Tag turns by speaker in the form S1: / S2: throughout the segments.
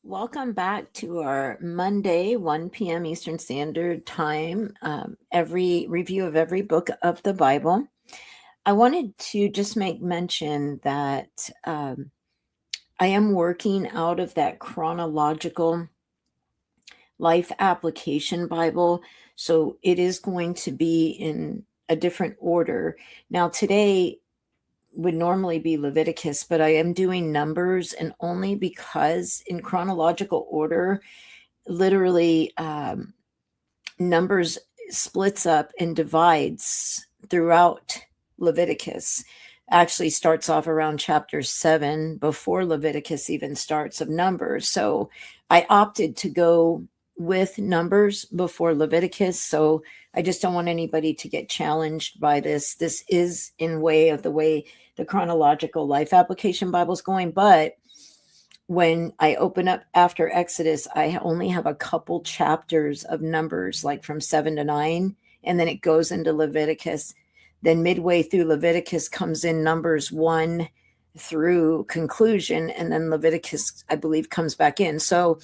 S1: Welcome back to our Monday, 1 p.m. Eastern Standard Time, every review of every book of the Bible. I wanted to just make mention that I am working out of that chronological life application Bible. So it is going to be in a different order. Now, today would normally be Leviticus, but I am doing Numbers, and only because in chronological order, literally Numbers splits up and divides throughout Leviticus. Actually starts off around chapter 7 before Leviticus even starts of Numbers. So I opted to go with Numbers before Leviticus. So I just don't want anybody to get challenged by this. This is in way of the way the chronological life application Bible is going, but when I open up after Exodus, I only have a couple chapters of Numbers, like from 7 to 9, and then it goes into Leviticus. Then midway through Leviticus comes in Numbers 1 through conclusion, and then Leviticus, I believe, comes back in. So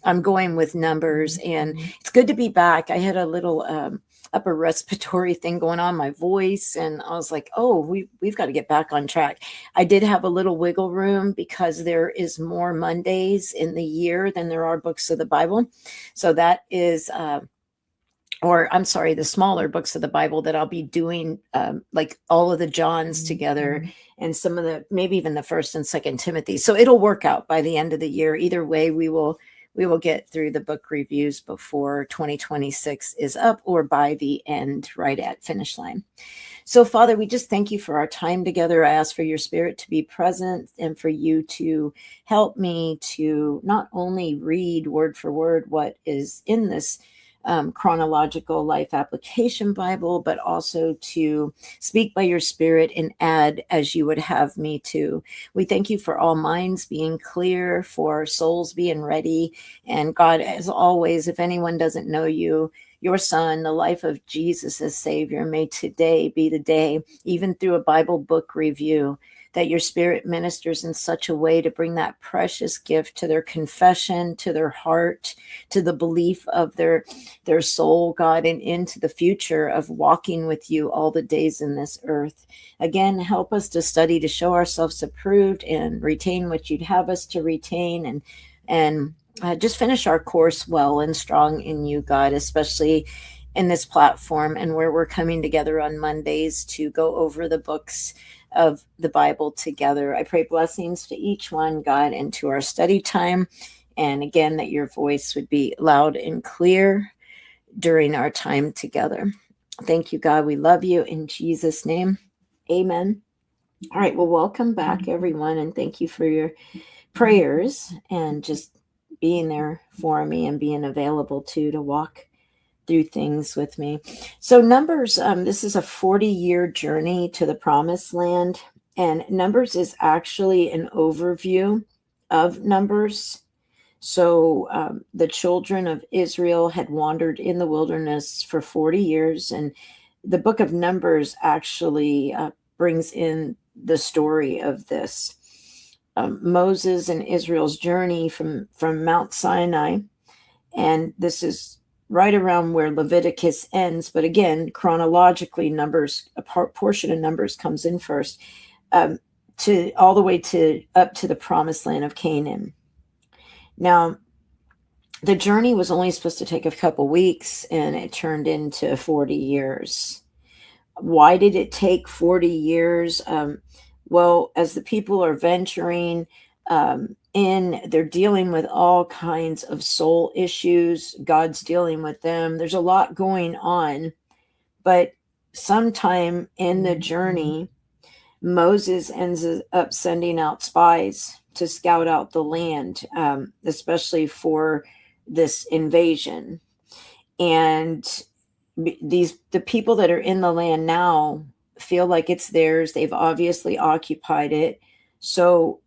S1: I'm going with Numbers, and it's good to be back. I had a little upper respiratory thing going on, my voice, and I was like, oh, we've got to get back on track. I did have a little wiggle room because there is more Mondays in the year than there are books of the Bible. So that is or I'm sorry, the smaller books of the Bible that I'll be doing, like all of the Johns together, and some of the, maybe even the first and second Timothy. So it'll work out by the end of the year. Either way, we will get through the book reviews before 2026 is up, or by the end, right at finish line. So, Father, we just thank you for our time together. I ask for your Spirit to be present and for you to help me to not only read word for word what is in this chronological life application Bible, but also to speak by your Spirit and add as you would have me to. We thank you for all minds being clear, for souls being ready. And God, as always, if anyone doesn't know you, your Son, the life of Jesus as Savior, may today be the day, even through a Bible book review, that your Spirit ministers in such a way to bring that precious gift to their confession, to their heart, to the belief of their soul, God, and into the future of walking with you all the days in this earth. Again, help us to study to show ourselves approved and retain what you'd have us to retain, and just finish our course well and strong in you, God, especially in this platform and where we're coming together on Mondays to go over the books of the Bible together. I pray blessings to each one, God, and to our study time. And again, that your voice would be loud and clear during our time together. Thank you, God. We love you in Jesus' name. Amen. All right. Well, welcome back, everyone. And thank you for your prayers and just being there for me and being available to walk through things with me. So Numbers, this is a 40-year journey to the promised land. And Numbers is actually an overview of Numbers. So the children of Israel had wandered in the wilderness for 40 years. And the book of Numbers actually brings in the story of this. Moses and Israel's journey from Mount Sinai. And this is right around where Leviticus ends. But again, chronologically, Numbers, a portion of Numbers comes in first, to all the way to up to the promised land of Canaan. Now, the journey was only supposed to take a couple weeks, and it turned into 40 years. Why did it take 40 years? Well, as the people are venturing they're dealing with all kinds of soul issues. God's dealing with them. There's a lot going on. But sometime in the journey, Moses ends up sending out spies to scout out the land, especially for this invasion. And the people that are in the land now feel like it's theirs. They've obviously occupied it. So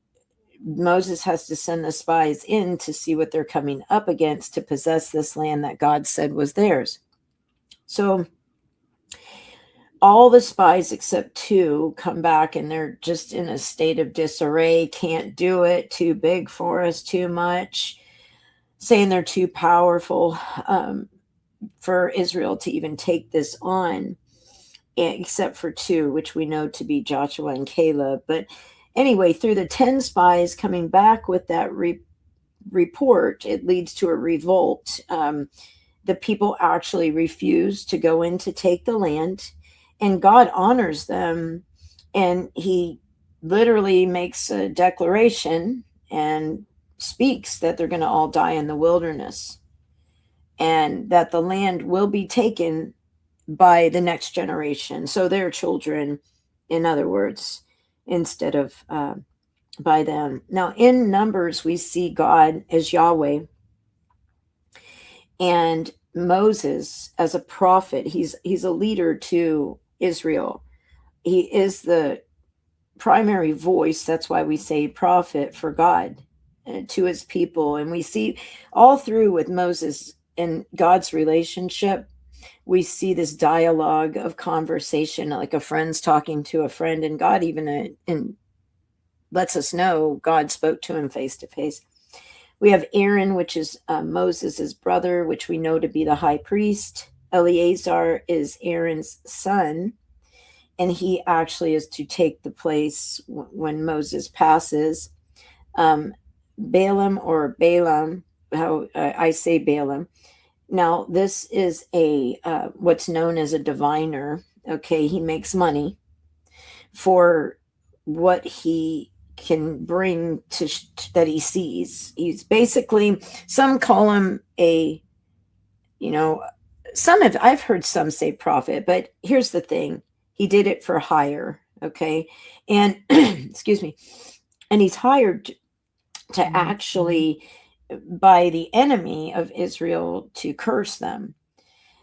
S1: Moses has to send the spies in to see what they're coming up against to possess this land that God said was theirs. So all the spies except two come back, and they're just in a state of disarray. Can't do it. Too big for us. Too much. saying they're too powerful for Israel to even take this on, except for two, which we know to be Joshua and Caleb. But anyway, through the 10 spies coming back with that report, it leads to a revolt. The people actually refuse to go in to take the land, and God honors them, and he literally makes a declaration and speaks that they're going to all die in the wilderness, and that the land will be taken by the next generation, so their children, in other words, instead of by them. Now in Numbers we see God as Yahweh, and Moses as a prophet. He's a leader to Israel. He is the primary voice. That's why we say prophet for God to his people. And we see all through with Moses and God's relationship, we see this dialogue of conversation, like a friend's talking to a friend, and God even lets us know God spoke to him face to face. We have Aaron, which is Moses' brother, which we know to be the high priest. Eleazar is Aaron's son, and he actually is to take the place when Moses passes. Balaam, or Balaam, how I say Balaam. Now, this is a what's known as a diviner. Okay, he makes money for what he can bring to that he sees. He's basically, some call him a, I've heard some say prophet, but here's the thing: he did it for hire. Okay, and excuse me, and he's hired to actually by the enemy of Israel to curse them.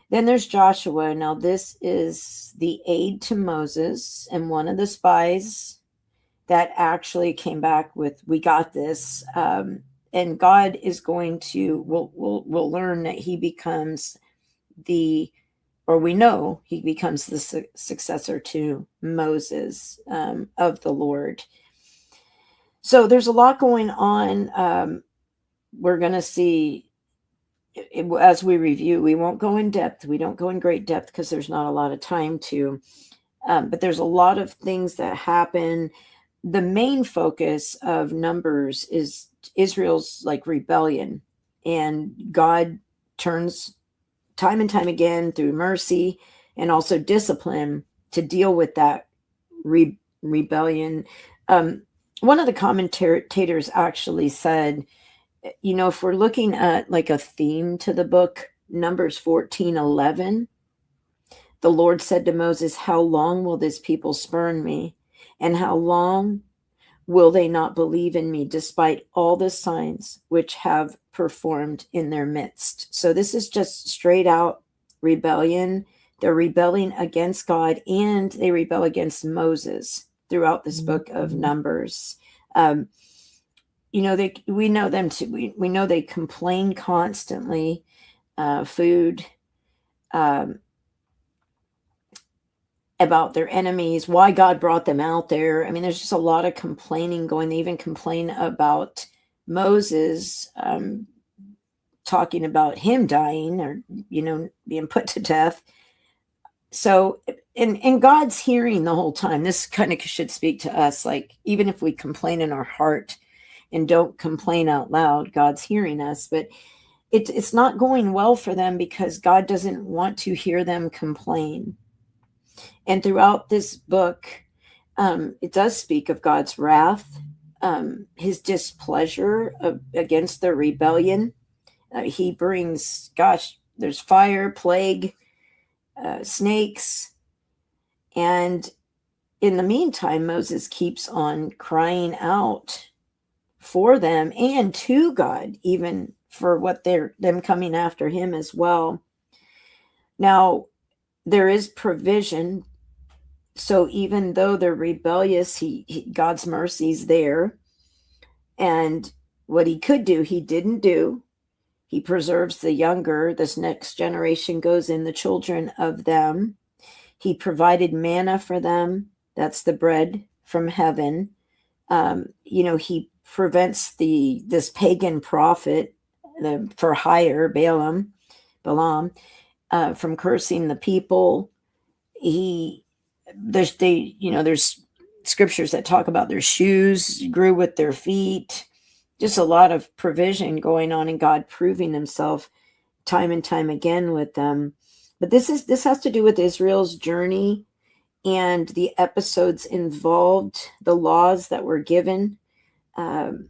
S1: Then there's Joshua. Now this is the aide to Moses, and one of the spies that actually came back with, "We got this," and God is going to. We'll learn that he becomes we know he becomes the successor to Moses of the Lord. So there's a lot going on. We're going to see as we review. We won't go in depth. We don't go in great depth because there's not a lot of time to. But there's a lot of things that happen. The main focus of Numbers is Israel's rebellion, and God turns time and time again through mercy and also discipline to deal with that rebellion. One of the commentators actually said, if we're looking at a theme to the book, Numbers 14:11, the Lord said to Moses, "How long will this people spurn me? And how long will they not believe in me, despite all the signs which have performed in their midst?" So this is just straight out rebellion. They're rebelling against God, and they rebel against Moses throughout this book of Numbers. We know them too. We know they complain constantly. Food. About their enemies, why God brought them out there. I mean, there's just a lot of complaining going. They even complain about Moses, talking about him dying or, being put to death. So, and God's hearing the whole time. This kind of should speak to us. Even if we complain in our heart and don't complain out loud, God's hearing us. But it's not going well for them because God doesn't want to hear them complain. And throughout this book, it does speak of God's wrath, his displeasure against the rebellion. He brings, there's fire, plague, snakes. And in the meantime, Moses keeps on crying out for them and to God, even for what them coming after him as well. Now, there is provision. So even though they're rebellious, God's mercy's there. And what he could do, he didn't do. He preserves the younger. This next generation goes in, the children of them. He provided manna for them. That's the bread from heaven. He prevents this pagan prophet for hire, Balaam, from cursing the people. There's scriptures that talk about their shoes grew with their feet. Just a lot of provision going on, and God proving himself time and time again with them. But this has to do with Israel's journey and the episodes involved, the laws that were given, and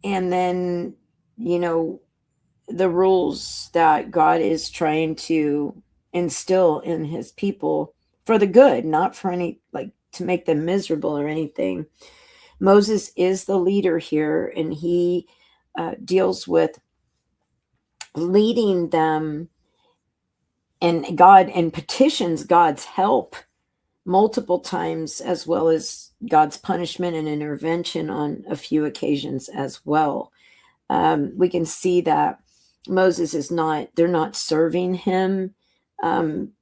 S1: then the rules that God is trying to instill in his people for the good, not for any, like, to make them miserable or anything. Moses is the leader here, and he deals with leading them, and petitions God's help multiple times, as well as God's punishment and intervention on a few occasions as well. We can see that Moses they're not serving him in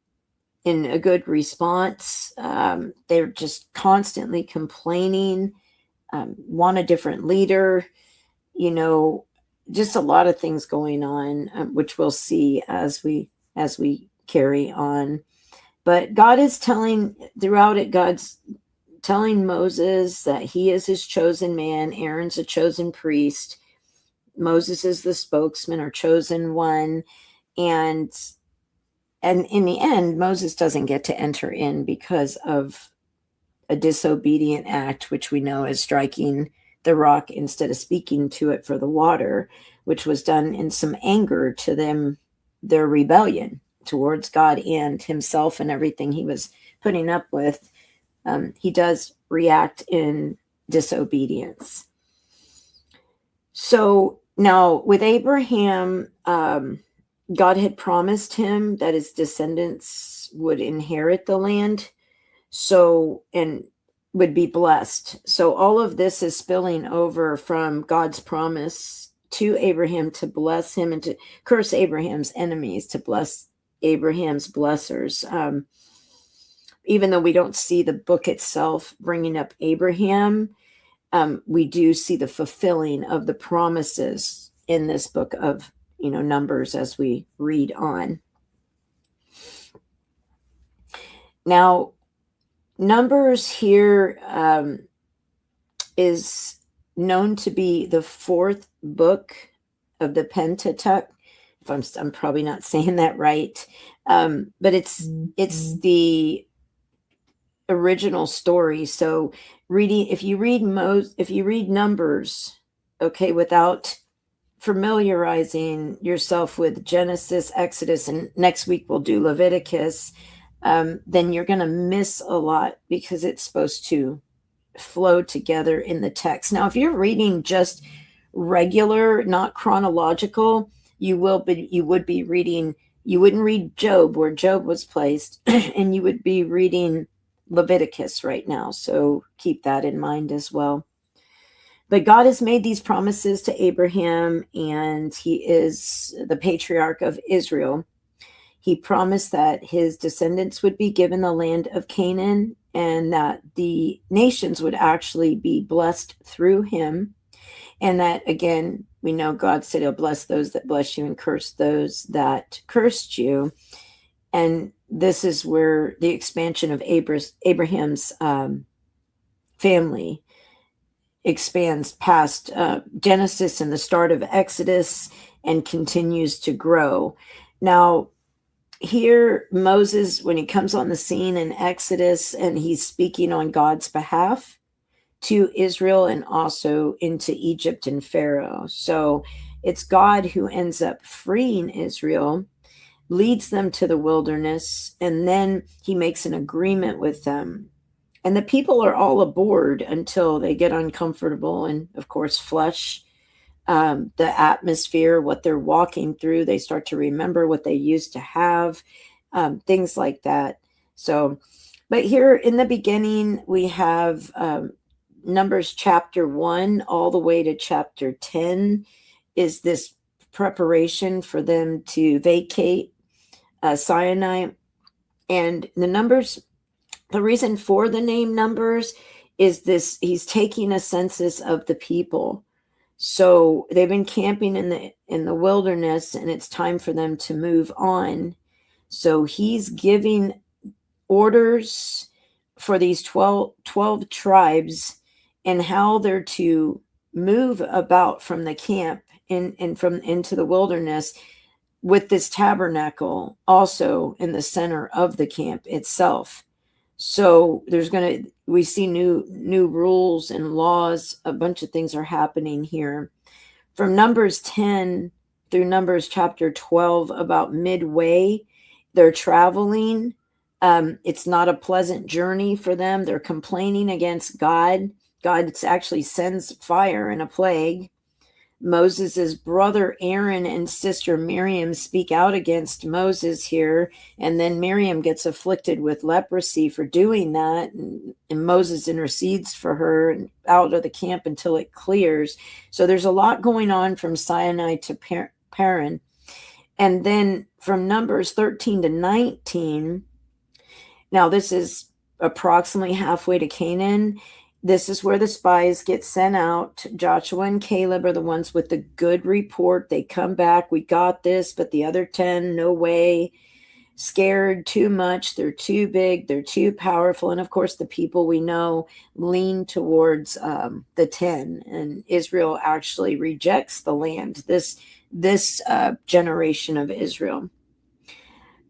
S1: a good response. They're just constantly complaining, want a different leader, just a lot of things going on, which we'll see as we carry on. But God is telling throughout it, God's telling Moses that he is his chosen man. Aaron's a chosen priest. Moses is the spokesman or chosen one. And in the end, Moses doesn't get to enter in because of a disobedient act, which we know is striking the rock instead of speaking to it for the water, which was done in some anger to them, their rebellion towards God and himself and everything he was putting up with. He does react in disobedience. So now with Abraham, God had promised him that his descendants would inherit the land, and would be blessed. So all of this is spilling over from God's promise to Abraham to bless him and to curse Abraham's enemies, to bless Abraham's blessers. Even though we don't see the book itself bringing up Abraham, we do see the fulfilling of the promises in this book of Numbers as we read on. Now, Numbers here is known to be the fourth book of the Pentateuch. If I'm probably not saying that right, but it's the original story. So if you read Numbers, okay, without familiarizing yourself with Genesis, Exodus, and next week we'll do Leviticus, then you're going to miss a lot because it's supposed to flow together in the text. Now, if you're reading just regular, not chronological, you wouldn't read Job where Job was placed, and you would be reading Leviticus right now. So keep that in mind as well. But God has made these promises to Abraham, and he is the patriarch of Israel. He promised that his descendants would be given the land of Canaan, and that the nations would actually be blessed through him. And that, again, we know God said he'll bless those that bless you and curse those that cursed you. And this is where the expansion of Abraham's family expands past Genesis and the start of Exodus and continues to grow. Now, here, Moses, when he comes on the scene in Exodus, and he's speaking on God's behalf to Israel and also into Egypt and Pharaoh. So it's God who ends up freeing Israel, leads them to the wilderness, and then he makes an agreement with them. And the people are all aboard until they get uncomfortable and, of course, flesh the atmosphere, what they're walking through. They start to remember what they used to have, things like that. So, but here in the beginning, we have Numbers chapter 1 all the way to chapter 10 is this preparation for them to vacate Sinai. And the reason for the name Numbers is this: he's taking a census of the people. So they've been camping in the wilderness, and it's time for them to move on. So he's giving orders for these 12 tribes and how they're to move about from the camp and from into the wilderness, with this tabernacle also in the center of the camp itself. So we see new rules and laws. A bunch of things are happening here from Numbers 10 through Numbers chapter 12. About midway, they're traveling. It's not a pleasant journey for them. They're complaining against God. God actually sends fire and a plague. Moses's brother Aaron and sister Miriam speak out against Moses here, and then Miriam gets afflicted with leprosy for doing that, and Moses intercedes for her and out of the camp until it clears. So there's a lot going on from Sinai to Paran. And then from Numbers 13 to 19, now this is approximately halfway to Canaan. This is where the spies get sent out. Joshua and Caleb are the ones with the good report. They come back, we got this, but the other 10, no way. Scared too much. They're too big. They're too powerful. And of course, the people we know lean towards the 10. And Israel actually rejects the land, this generation of Israel.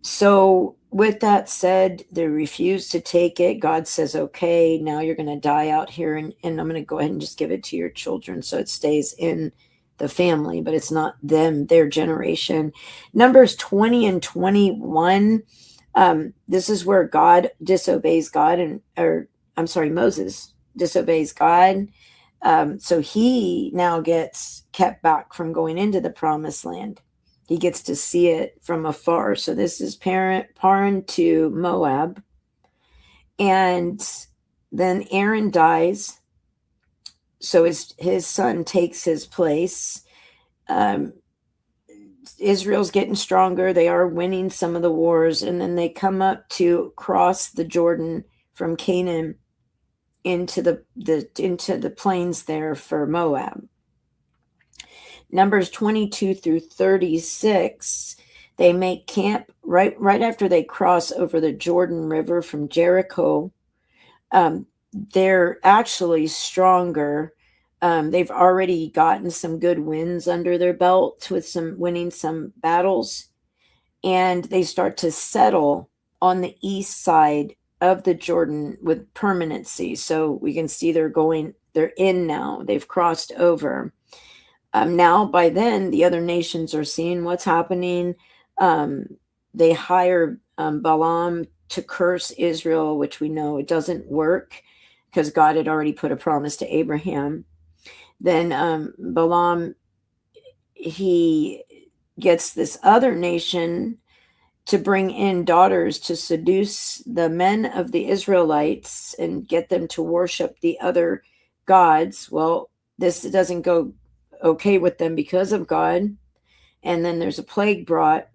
S1: So with that said, they refuse to take it. God says, okay, now you're going to die out here, and I'm going to go ahead and just give it to your children so it stays in the family, but it's not them, their generation. Numbers 20 and 21, this is where Moses disobeys God. So he now gets kept back from going into the promised land. He gets to see it from afar. So this is Paran to Moab. And then Aaron dies. So his son takes his place. Israel's getting stronger. They are winning some of the wars. And then they come up to cross the Jordan from Canaan into the plains there for Moab. Numbers 22 through 36, they make camp right after they cross over the Jordan River from Jericho. They're actually stronger. They've already gotten some good wins under their belt with winning some battles, and they start to settle on the east side of the Jordan with permanency. So we can see they're in now. They've crossed over. Now, by then, the other nations are seeing what's happening. They hire Balaam to curse Israel, which we know it doesn't work because God had already put a promise to Abraham. Then Balaam, he gets this other nation to bring in daughters to seduce the men of the Israelites and get them to worship the other gods. Well, this doesn't go okay with them because of God. And then there's a plague brought.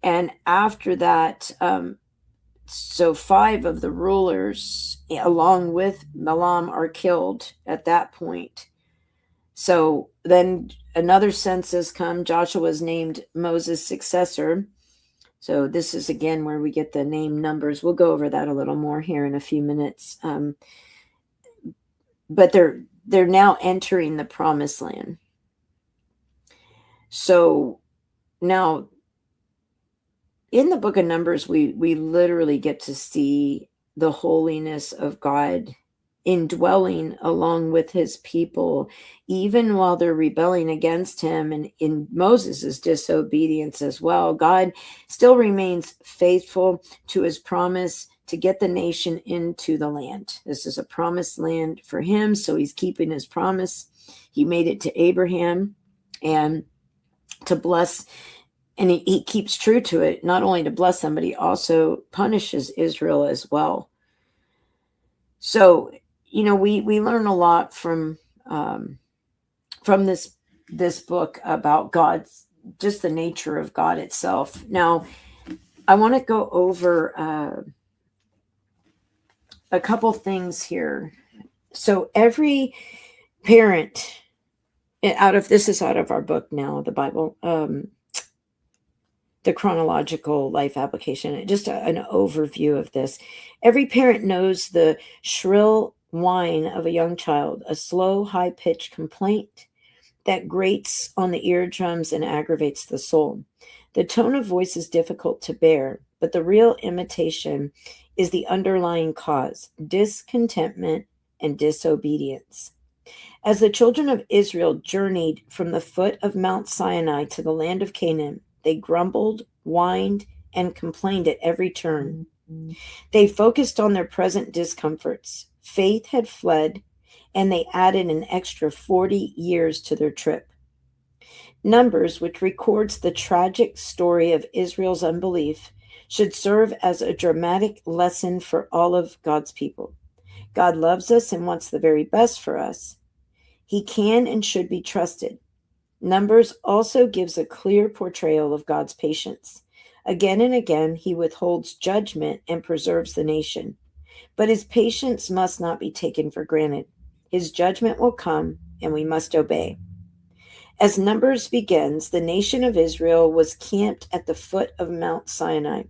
S1: And after that, so 5 of the rulers, along with Balaam, are killed at that point. So then another census comes. Joshua is named Moses' successor. So this is again where we get the name Numbers. We'll go over that a little more here in a few minutes. But they're now entering the promised land. So now in the book of Numbers, we literally get to see the holiness of God indwelling along with his people, even while they're rebelling against him, and in Moses' disobedience as well. God still remains faithful to his promise to get the nation into the land. This is a promised land for him, so he's keeping his promise. He made it to Abraham and to bless, and he keeps true to it, not only to bless them, but he also punishes Israel as well. So, we learn a lot from this book about God's, just the nature of God itself. Now, I want to go over a couple things here. So every parent This is out of our book now, the Bible, the Chronological Life Application. Just an overview of this. Every parent knows the shrill whine of a young child, a slow, high-pitched complaint that grates on the eardrums and aggravates the soul. The tone of voice is difficult to bear, but the real imitation is the underlying cause: discontentment and disobedience. As the children of Israel journeyed from the foot of Mount Sinai to the land of Canaan, they grumbled, whined, and complained at every turn. They focused on their present discomforts. Faith had fled, and they added an extra 40 years to their trip. Numbers, which records the tragic story of Israel's unbelief, should serve as a dramatic lesson for all of God's people. God loves us and wants the very best for us. He can and should be trusted. Numbers also gives a clear portrayal of God's patience. Again and again, he withholds judgment and preserves the nation. But his patience must not be taken for granted. His judgment will come, and we must obey. As Numbers begins, the nation of Israel was camped at the foot of Mount Sinai.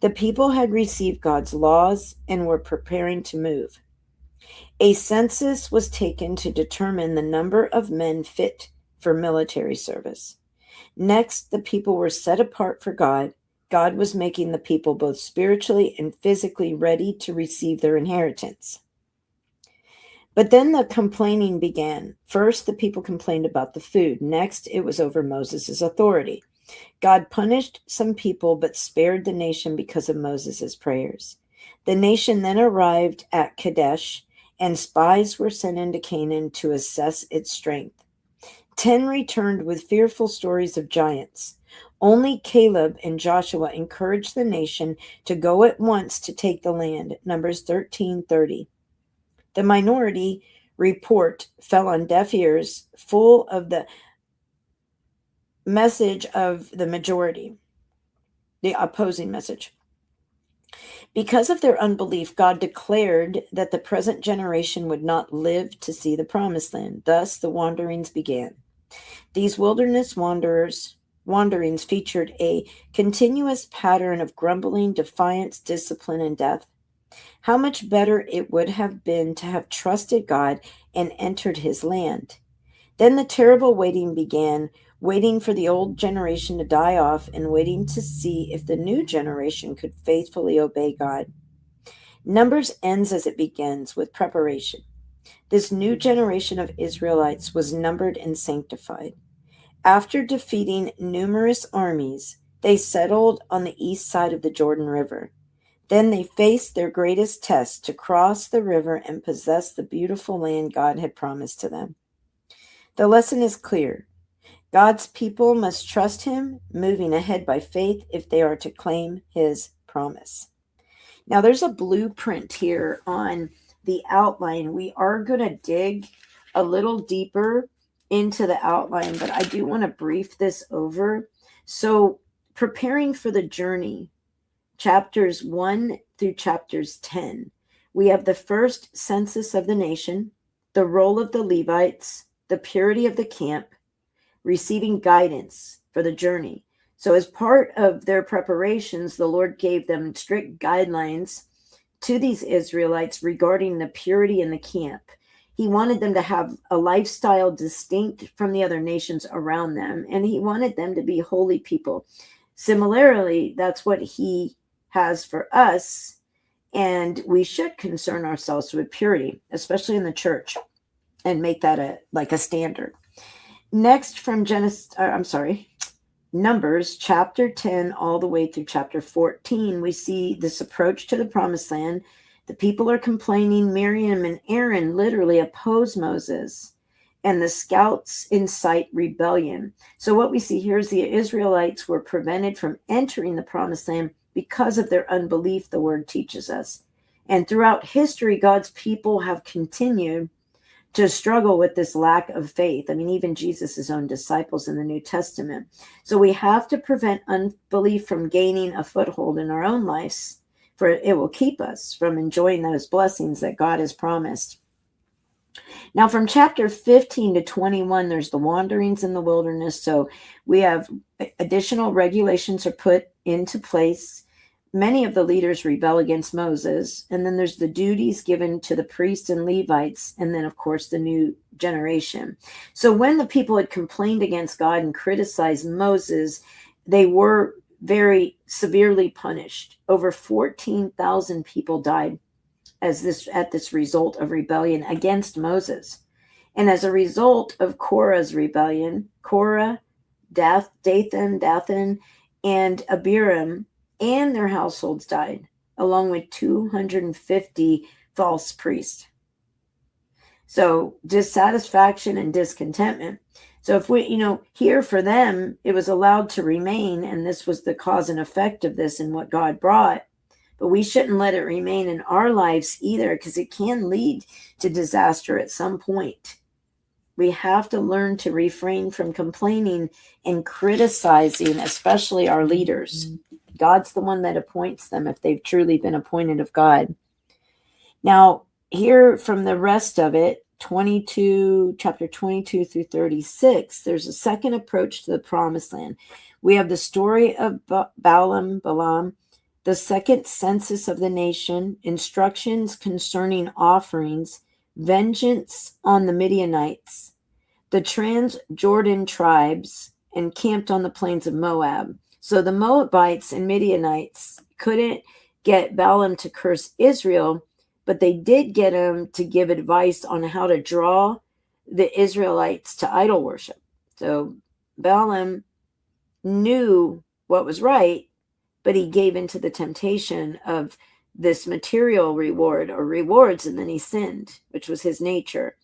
S1: The people had received God's laws and were preparing to move. A census was taken to determine the number of men fit for military service. Next, the people were set apart for God. God was making the people both spiritually and physically ready to receive their inheritance. But then the complaining began. First, the people complained about the food. Next, it was over Moses' authority. God punished some people but spared the nation because of Moses' prayers. The nation then arrived at Kadesh, and spies were sent into Canaan to assess its strength. 10 returned with fearful stories of giants. Only Caleb and Joshua encouraged the nation to go at once to take the land. Numbers 13:30. The minority report fell on deaf ears, full of the message of the majority, the opposing message. Because of their unbelief, God declared that the present generation would not live to see the promised land. Thus, the wanderings began. These wilderness wanderings featured a continuous pattern of grumbling, defiance, discipline, and death. How much better it would have been to have trusted God and entered his land. Then the terrible waiting began, waiting for the old generation to die off and waiting to see if the new generation could faithfully obey God. Numbers ends as it begins, with preparation. This new generation of Israelites was numbered and sanctified. After defeating numerous armies, they settled on the east side of the Jordan River. Then they faced their greatest test, to cross the river and possess the beautiful land God had promised to them. The lesson is clear. God's people must trust him, moving ahead by faith if they are to claim his promise. Now, there's a blueprint here on the outline. We are going to dig a little deeper into the outline, but I do want to brief this over. So, preparing for the journey, chapters 1 through chapters 10, we have the first census of the nation, the role of the Levites, the purity of the camp, receiving guidance for the journey. So as part of their preparations, the Lord gave them strict guidelines to these Israelites regarding the purity in the camp. He wanted them to have a lifestyle distinct from the other nations around them, and he wanted them to be holy people. Similarly, that's what he has for us, and we should concern ourselves with purity, especially in the church, and make that a standard. Next, from Numbers chapter 10 all the way through chapter 14, we see this approach to the promised land. The people are complaining. Miriam and Aaron literally oppose Moses, and the scouts incite rebellion. So what we see here is the Israelites were prevented from entering the promised land because of their unbelief, the word teaches us. And throughout history, God's people have continued to struggle with this lack of faith. I mean, even Jesus' own disciples in the New Testament. So we have to prevent unbelief from gaining a foothold in our own lives, for it will keep us from enjoying those blessings that God has promised. Now, from chapter 15 to 21, there's the wanderings in the wilderness. So we have additional regulations are put into place. Many of the leaders rebel against Moses. And then there's the duties given to the priests and Levites. And then, of course, the new generation. So when the people had complained against God and criticized Moses, they were very severely punished. Over 14,000 people died at this result of rebellion against Moses. And as a result of Korah's rebellion, Korah, Dathan, and Abiram and their households died, along with 250 false priests. So dissatisfaction and discontentment. So if we, here for them, it was allowed to remain, and this was the cause and effect of this and what God brought. But we shouldn't let it remain in our lives either, because it can lead to disaster at some point. We have to learn to refrain from complaining and criticizing, especially our leaders. God's the one that appoints them if they've truly been appointed of God. Now, here from the rest of it, chapter 22 through 36, there's a second approach to the promised land. We have the story of Balaam, the second census of the nation, instructions concerning offerings, vengeance on the Midianites, the Transjordan tribes encamped on the plains of Moab. So the Moabites and Midianites couldn't get Balaam to curse Israel, but they did get him to give advice on how to draw the Israelites to idol worship. So Balaam knew what was right, but he gave into the temptation of this material reward or rewards, and then he sinned, which was his nature.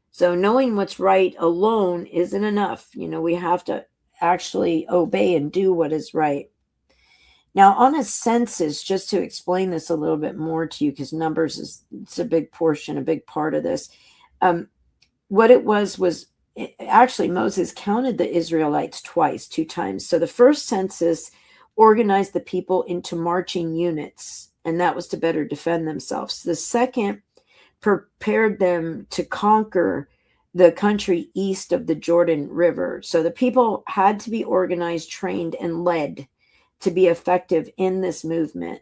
S1: So knowing what's right alone isn't enough. We have to actually obey and do what is right. Now, on a census, just to explain this a little bit more to you, because numbers it's a big portion, a big part of this. What it was actually Moses counted the Israelites two times. So the first census organized the people into marching units, and that was to better defend themselves. The second prepared them to conquer the country east of the Jordan River. So the people had to be organized, trained, and led to be effective in this movement.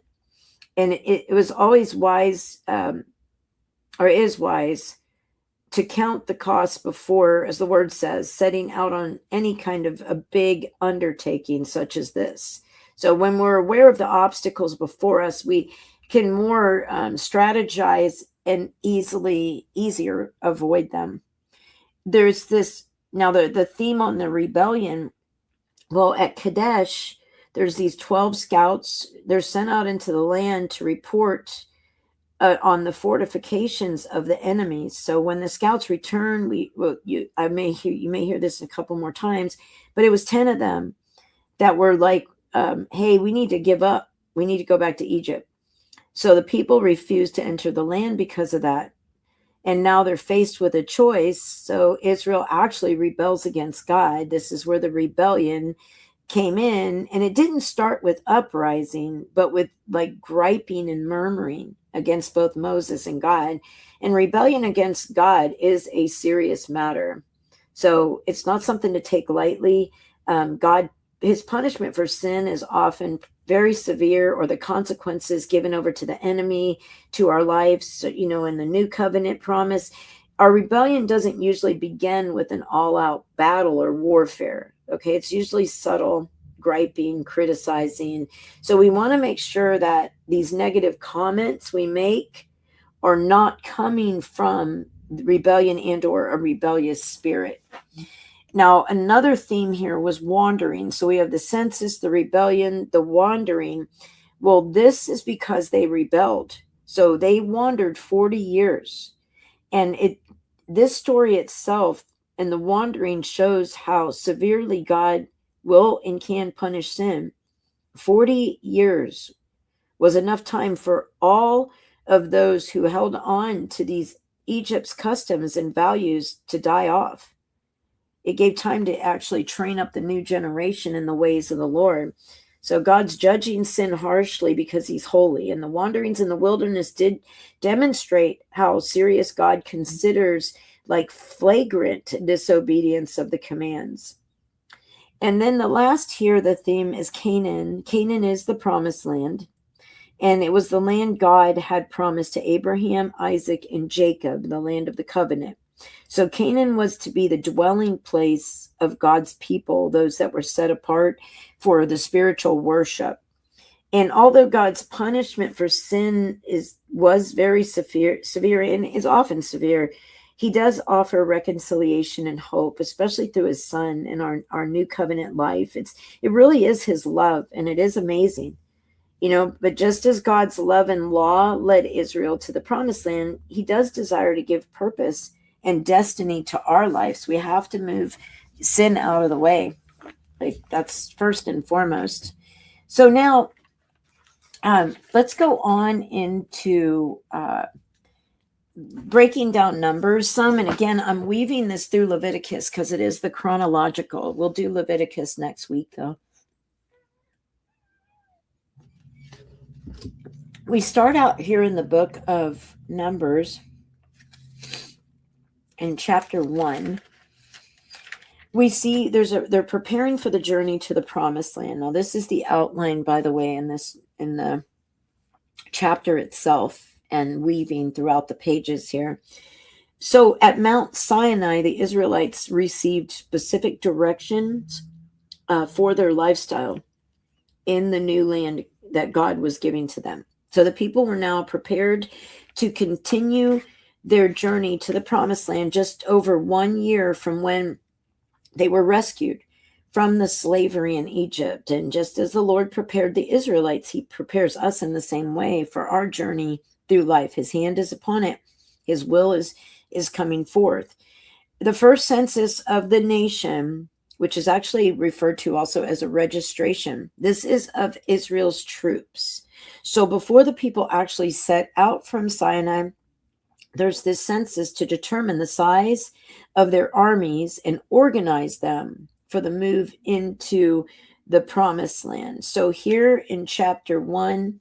S1: And it was always wise, or is wise, to count the cost before, as the word says, setting out on any kind of a big undertaking such as this. So when we're aware of the obstacles before us, we can more strategize and easier avoid them. There's this, now the theme on the rebellion, well, at Kadesh, there's these 12 scouts. They're sent out into the land to report on the fortifications of the enemies. So when the scouts return, you may hear this a couple more times, but it was 10 of them that were like, hey, we need to give up. We need to go back to Egypt. So the people refused to enter the land because of that. And now they're faced with a choice. So Israel actually rebels against God. This is where the rebellion came in. And it didn't start with uprising, but with like griping and murmuring against both Moses and God. And rebellion against God is a serious matter. So it's not something to take lightly. His punishment for sin is often very severe, or the consequences given over to the enemy, to our lives. So, in the new covenant promise, our rebellion doesn't usually begin with an all-out battle or warfare. Okay, it's usually subtle, griping, criticizing. So we want to make sure that these negative comments we make are not coming from rebellion and or a rebellious spirit. Now, another theme here was wandering. So we have the census, the rebellion, the wandering. Well, this is because they rebelled. So they wandered 40 years. And this story itself and the wandering shows how severely God will and can punish sin. 40 years was enough time for all of those who held on to these Egypt's customs and values to die off. It gave time to actually train up the new generation in the ways of the Lord. So God's judging sin harshly because he's holy. And the wanderings in the wilderness did demonstrate how serious God considers like flagrant disobedience of the commands. And then the last here, the theme is Canaan. Canaan is the promised land. And it was the land God had promised to Abraham, Isaac, and Jacob, the land of the covenant. So Canaan was to be the dwelling place of God's people, those that were set apart for the spiritual worship. And although God's punishment for sin was very severe and is often severe, he does offer reconciliation and hope, especially through his son in our new covenant life. It really is his love, and it is amazing. But just as God's love and law led Israel to the promised land, he does desire to give purpose and destiny to our lives. We have to move sin out of the way. Like, that's first and foremost. So now let's go on into breaking down Numbers some. And again, I'm weaving this through Leviticus because it is the chronological. We'll do Leviticus next week, though. We start out here in the book of Numbers in chapter 1. We see they're preparing for the journey to the promised land. Now, this is the outline, by the way, in the chapter itself, and weaving throughout the pages here. So at Mount Sinai, the Israelites received specific directions for their lifestyle in the new land that God was giving to them. So the people were now prepared to continue their journey to the promised land just over 1 year from when they were rescued from the slavery in Egypt. And just as the Lord prepared the Israelites, he prepares us in the same way for our journey through life. His hand is upon it. His will is coming forth. The first census of the nation, which is actually referred to also as a registration, this is of Israel's troops. So before the people actually set out from Sinai, there's this census to determine the size of their armies and organize them for the move into the promised land. So here in chapter 1,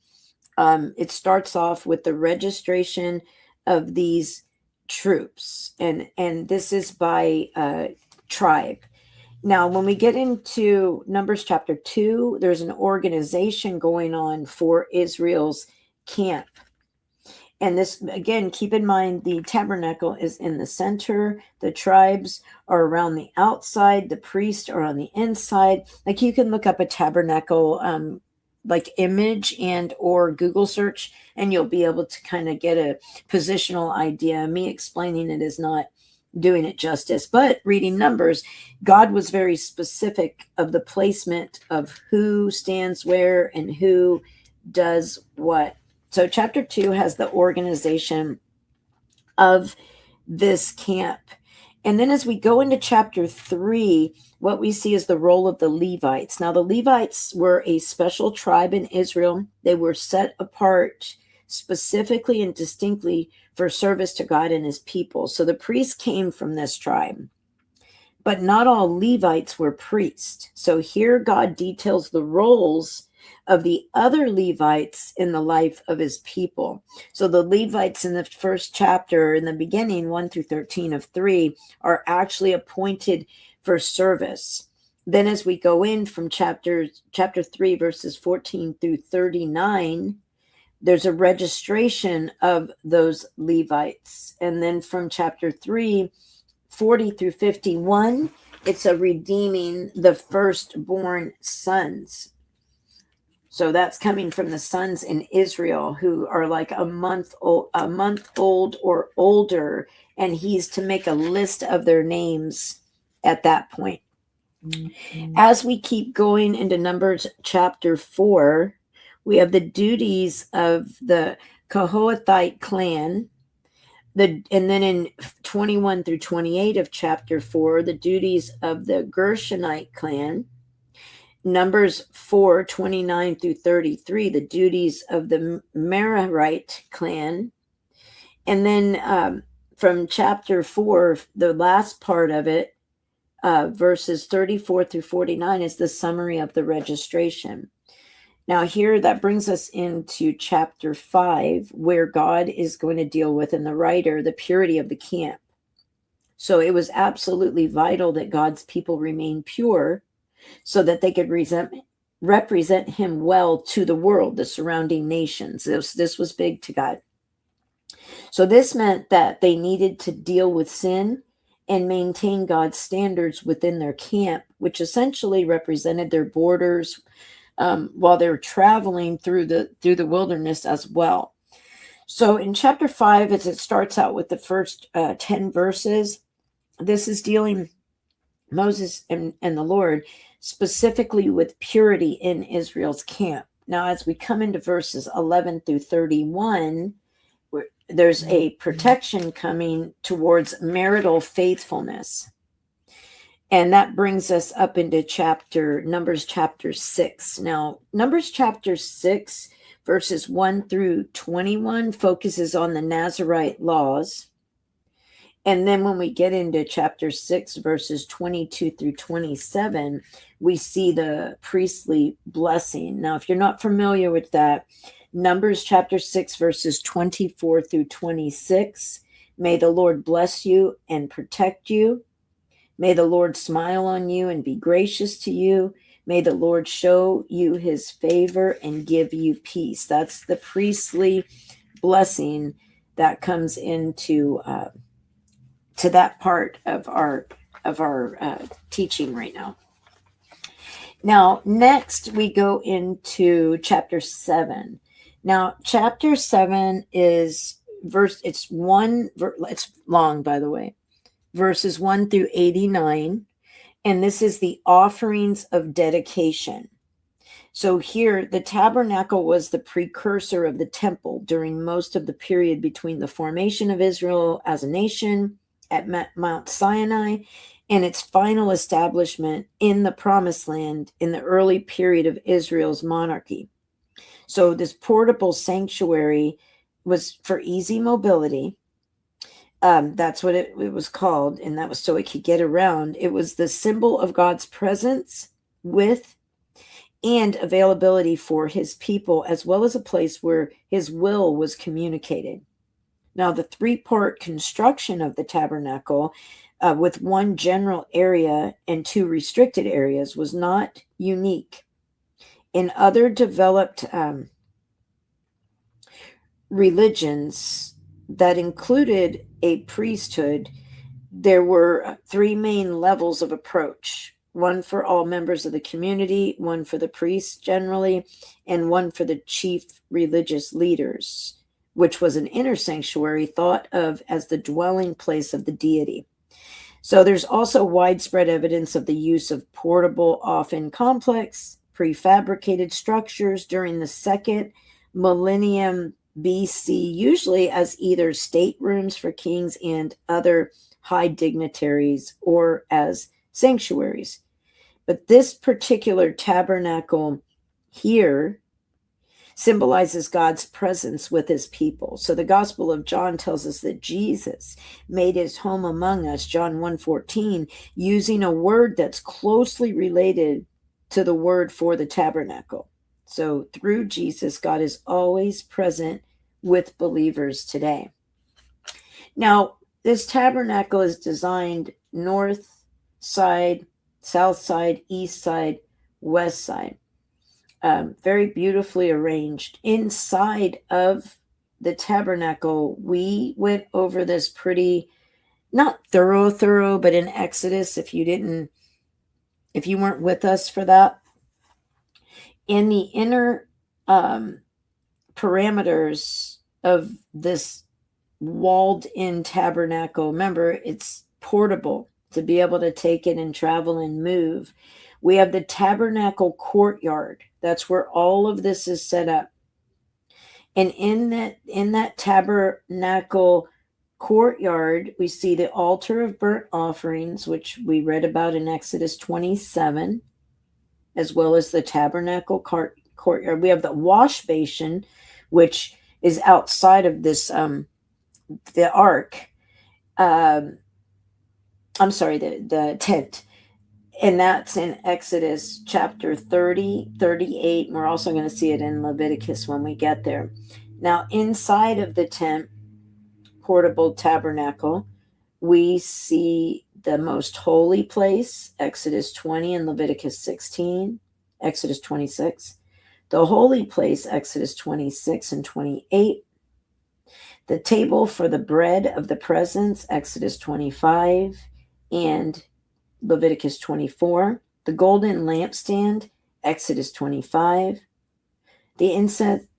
S1: it starts off with the registration of these troops, and this is by tribe. Now, when we get into Numbers chapter 2, there's an organization going on for Israel's camp. And this, again, keep in mind, the tabernacle is in the center. The tribes are around the outside. The priests are on the inside. Like, you can look up a tabernacle like image and or Google search, and you'll be able to kind of get a positional idea. Me explaining it is not doing it justice, but reading Numbers, God was very specific of the placement of who stands where and who does what. So chapter 2 has the organization of this camp. And then as we go into chapter 3, what we see is the role of the Levites. Now, the Levites were a special tribe in Israel. They were set apart specifically and distinctly for service to God and his people. So the priests came from this tribe. But not all Levites were priests. So here God details the roles of the other Levites in the life of his people. So the Levites in the first chapter, in the beginning, 1 through 13 of 3, are actually appointed for service. Then as we go in from chapter 3, verses 14 through 39, there's a registration of those Levites. And then from chapter 3, 40 through 51, it's a redeeming the firstborn sons. So that's coming from the sons in Israel who are like a month old or older, and he's to make a list of their names at that point. Mm-hmm. As we keep going into Numbers chapter 4, we have the duties of the Kohathite clan. And then in 21 through 28 of chapter 4, the duties of the Gershonite clan. Numbers 4, 29 through 33, the duties of the Merarite clan. And then from chapter 4, the last part of it, verses 34 through 49, is the summary of the registration. Now, here that brings us into chapter 5, where God is going to deal with, in the writer, the purity of the camp. So it was absolutely vital that God's people remain pure so that they could represent him well to the world, the surrounding nations. This was big to God. So this meant that they needed to deal with sin and maintain God's standards within their camp, which essentially represented their borders while they were traveling through the wilderness as well. So in chapter 5, as it starts out with the first 10 verses, this is dealing Moses and the Lord specifically with purity in Israel's camp. Now, as we come into verses 11 through 31, there's a protection coming towards marital faithfulness. And that brings us up into Numbers chapter 6. Now, Numbers chapter 6, verses 1 through 21 focuses on the Nazirite laws. And then when we get into chapter 6, verses 22 through 27, we see the priestly blessing. Now, if you're not familiar with that, Numbers chapter 6, verses 24 through 26, may the Lord bless you and protect you. May the Lord smile on you and be gracious to you. May the Lord show you his favor and give you peace. That's the priestly blessing that comes into to that part of our teaching right now. Now, next we go into chapter 7. Now, chapter 7 is it's long, by the way, verses 1 through 89, and this is the offerings of dedication. So here, the tabernacle was the precursor of the temple during most of the period between the formation of Israel as a nation at Mount Sinai and its final establishment in the Promised Land in the early period of Israel's monarchy. So this portable sanctuary was for easy mobility. That's what it was called, and that was so it could get around. It was the symbol of God's presence with and availability for his people, as well as a place where his will was communicated. Now, the three-part construction of the tabernacle, with one general area and two restricted areas, was not unique. In other developed religions that included a priesthood, there were three main levels of approach. One for all members of the community, one for the priests generally, and one for the chief religious leaders, which was an inner sanctuary thought of as the dwelling place of the deity. So there's also widespread evidence of the use of portable, often complex, prefabricated structures during the second millennium BC, usually as either staterooms for kings and other high dignitaries or as sanctuaries. But this particular tabernacle here symbolizes God's presence with his people. So the Gospel of John tells us that Jesus made his home among us, John 1:14, using a word that's closely related to the word for the tabernacle. So through Jesus, God is always present with believers today. Now, this tabernacle is designed north side, south side, east side, west side. Very beautifully arranged. Inside of the tabernacle, we went over this pretty, not thorough, but in Exodus, if you weren't with us for that, in the inner parameters of this walled-in tabernacle, remember, it's portable to be able to take it and travel and move. We have the tabernacle courtyard. That's where all of this is set up. And in that tabernacle courtyard, we see the altar of burnt offerings, which we read about in Exodus 27, as well as the tabernacle courtyard. We have the wash basin, which is outside of this, the ark. I'm sorry, the tent. And that's in Exodus chapter 30, 38. And we're also going to see it in Leviticus when we get there. Now, inside of the tent, portable tabernacle, we see the most holy place, Exodus 20 and Leviticus 16, Exodus 26. The holy place, Exodus 26 and 28. The table for the bread of the presence, Exodus 25 and Leviticus 24. The golden lampstand, Exodus 25. The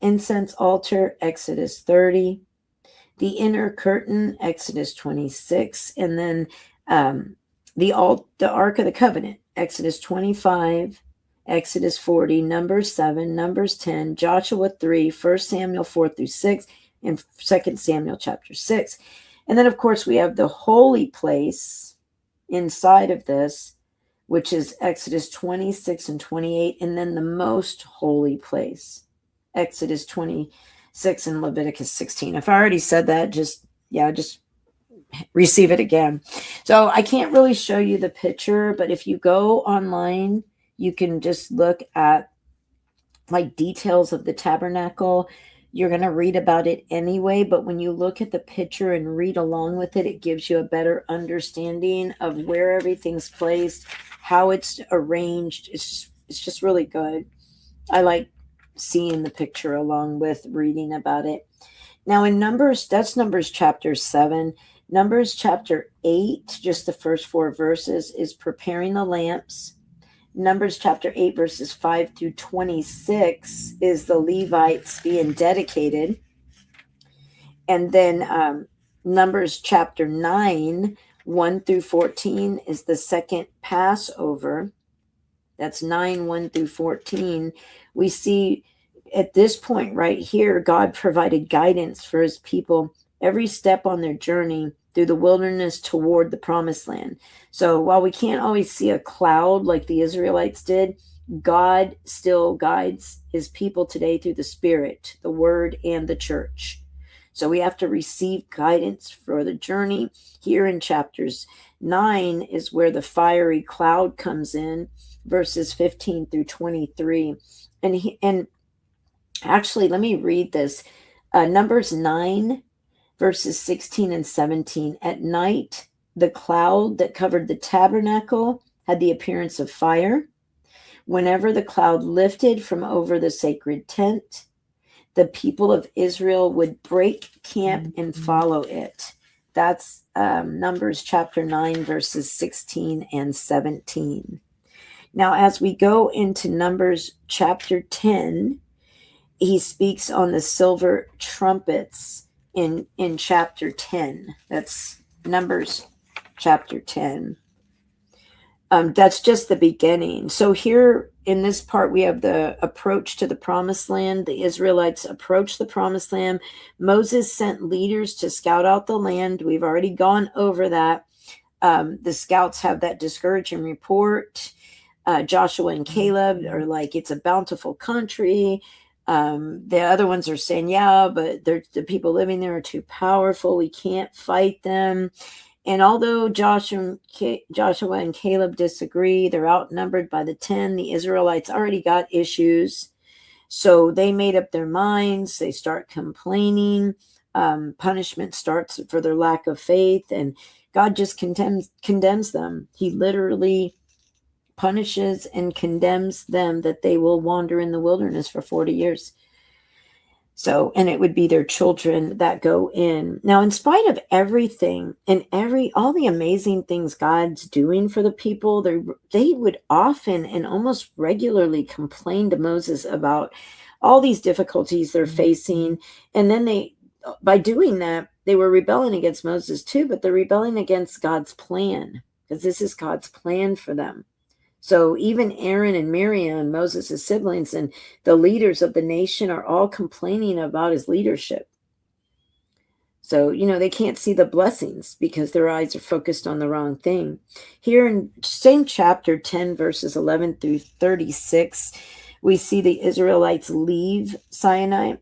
S1: incense altar, Exodus 30. The inner curtain, Exodus 26. And then the Ark of the Covenant, Exodus 25, Exodus 40, Numbers 7, Numbers 10, Joshua 3, 1 Samuel 4 through 6, and 2 Samuel chapter 6. And then, of course, we have the holy place inside of this, which is Exodus 26 and 28, and then the most holy place, Exodus 26 and Leviticus 16. If I already said that, just receive it again. So I can't really show you the picture, but if you go online, you can just look at like details of the tabernacle. You're going to read about it anyway, but when you look at the picture and read along with it, it gives you a better understanding of where everything's placed, how it's arranged. It's just really good. I like seeing the picture along with reading about it. Now in Numbers, that's Numbers chapter 7. Numbers chapter 8, just the first 4 verses, is preparing the lamps. Numbers chapter 8, verses 5 through 26 is the Levites being dedicated. And then Numbers chapter 9, 1 through 14 is the second Passover. That's 9, 1 through 14. We see at this point right here, God provided guidance for his people every step on their journey through the wilderness toward the promised land. So while we can't always see a cloud like the Israelites did, God still guides his people today through the Spirit, the Word, and the church. So we have to receive guidance for the journey. Here in chapters 9 is where the fiery cloud comes in, verses 15 through 23. And actually, let me read this. Numbers 9, verses 16 and 17. At night, the cloud that covered the tabernacle had the appearance of fire. Whenever the cloud lifted from over the sacred tent, the people of Israel would break camp and follow it. That's Numbers chapter 9, verses 16 and 17. Now, as we go into Numbers chapter 10, he speaks on the silver trumpets in chapter 10. That's Numbers chapter 10. That's just the beginning. So here in this part, we have the approach to the promised land. The Israelites approach the promised land. Moses sent leaders to scout out the land. We've already gone over that. The scouts have that discouraging report. Joshua and Caleb are like, it's a bountiful country. The other ones are saying, yeah, but the people living there are too powerful. We can't fight them. And although Joshua and Caleb disagree, they're outnumbered by the 10. The Israelites already got issues. So they made up their minds. They start complaining. Punishment starts for their lack of faith. And God just condemns them. He literally punishes and condemns them that they will wander in the wilderness for 40 years. So, and it would be their children that go in. Now, in spite of everything and all the amazing things God's doing for the people, they would often and almost regularly complain to Moses about all these difficulties they're facing. And then by doing that, they were rebelling against Moses too, but they're rebelling against God's plan, because this is God's plan for them. So even Aaron and Miriam, Moses' siblings, and the leaders of the nation are all complaining about his leadership. So, they can't see the blessings because their eyes are focused on the wrong thing. Here in same chapter 10, verses 11 through 36, we see the Israelites leave Sinai.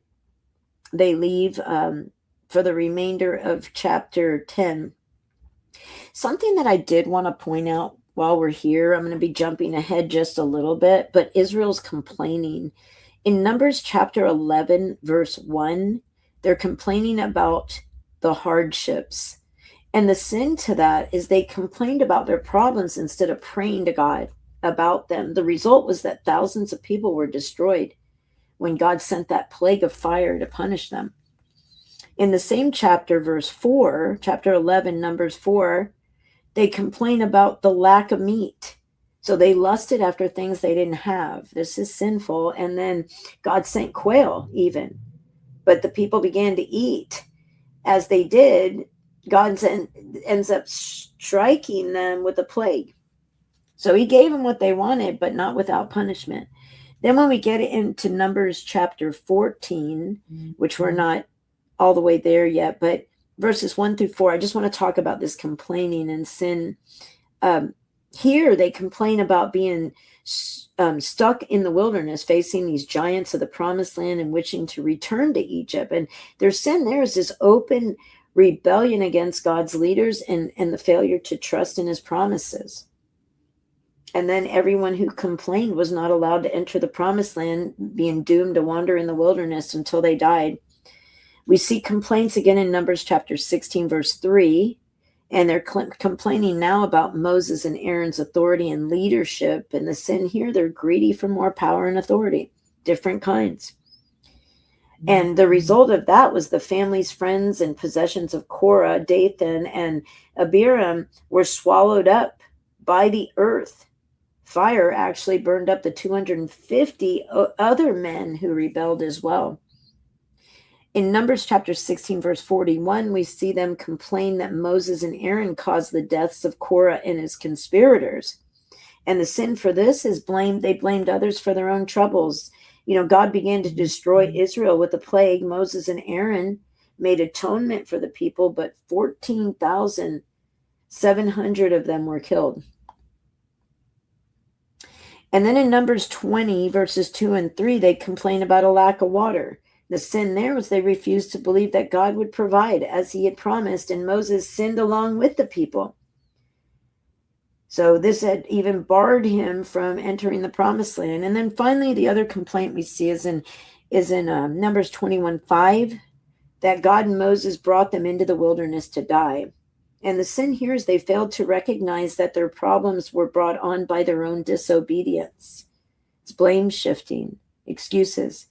S1: They leave for the remainder of chapter 10. Something that I did want to point out while we're here. I'm going to be jumping ahead just a little bit, but Israel's complaining. In Numbers chapter 11, verse 1, they're complaining about the hardships. And the sin to that is they complained about their problems instead of praying to God about them. The result was that thousands of people were destroyed when God sent that plague of fire to punish them. In the same chapter, verse 4, chapter 11, Numbers 4, they complain about the lack of meat. So they lusted after things they didn't have. This is sinful. And then God sent quail even. But the people began to eat. As they did, God ends up striking them with a plague. So he gave them what they wanted, but not without punishment. Then when we get into Numbers chapter 14, which we're not all the way there yet, but verses 1 through 4, I just want to talk about this complaining and sin. Here they complain about being stuck in the wilderness, facing these giants of the promised land and wishing to return to Egypt. And their sin there is this open rebellion against God's leaders and the failure to trust in his promises. And then everyone who complained was not allowed to enter the promised land, being doomed to wander in the wilderness until they died. We see complaints again in Numbers chapter 16, verse 3, and they're complaining now about Moses and Aaron's authority and leadership. And the sin here, they're greedy for more power and authority, different kinds. And the result of that was the families, friends, and possessions of Korah, Dathan, and Abiram were swallowed up by the earth. Fire actually burned up the 250 other men who rebelled as well. In Numbers chapter 16, verse 41, we see them complain that Moses and Aaron caused the deaths of Korah and his conspirators. And the sin for this is they blamed others for their own troubles. God began to destroy Israel with a plague. Moses and Aaron made atonement for the people, but 14,700 of them were killed. And then in Numbers 20, verses 2 and 3, they complain about a lack of water. The sin there was they refused to believe that God would provide as he had promised, and Moses sinned along with the people. So this had even barred him from entering the promised land. And then finally, the other complaint we see is in Numbers 21:5, that God and Moses brought them into the wilderness to die. And the sin here is they failed to recognize that their problems were brought on by their own disobedience. It's blame shifting, excuses.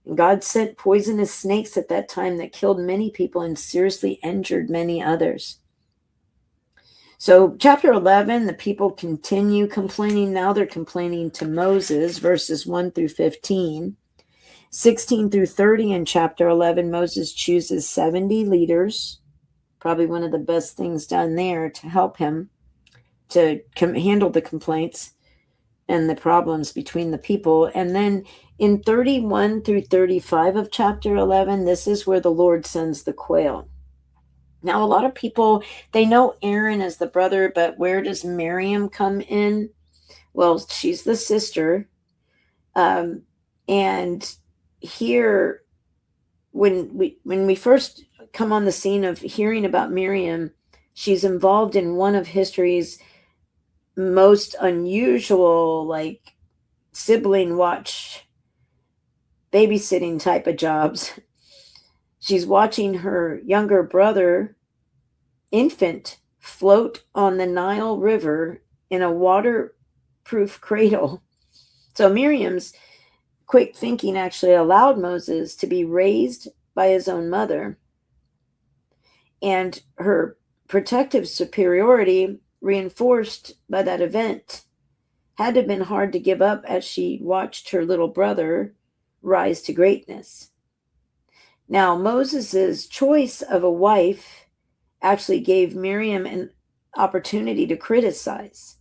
S1: And God sent poisonous snakes at that time that killed many people and seriously injured many others. So chapter 11, the people continue complaining. Now they're complaining to Moses, verses 1 through 15. 16 through 30 in chapter 11, Moses chooses 70 leaders. Probably one of the best things done there to help him to handle the complaints and the problems between the people. And then in 31 through 35 of chapter 11, this is where the Lord sends the quail. Now, a lot of people, they know Aaron as the brother, but where does Miriam come in? Well, she's the sister. And here, when we first come on the scene of hearing about Miriam, she's involved in one of history's most unusual, sibling watch babysitting type of jobs. She's watching her younger brother, infant, float on the Nile River in a waterproof cradle. So Miriam's quick thinking actually allowed Moses to be raised by his own mother. And her protective superiority, reinforced by that event, had to have been hard to give up as she watched her little brother rise to greatness. Now, Moses's choice of a wife actually gave Miriam an opportunity to criticize.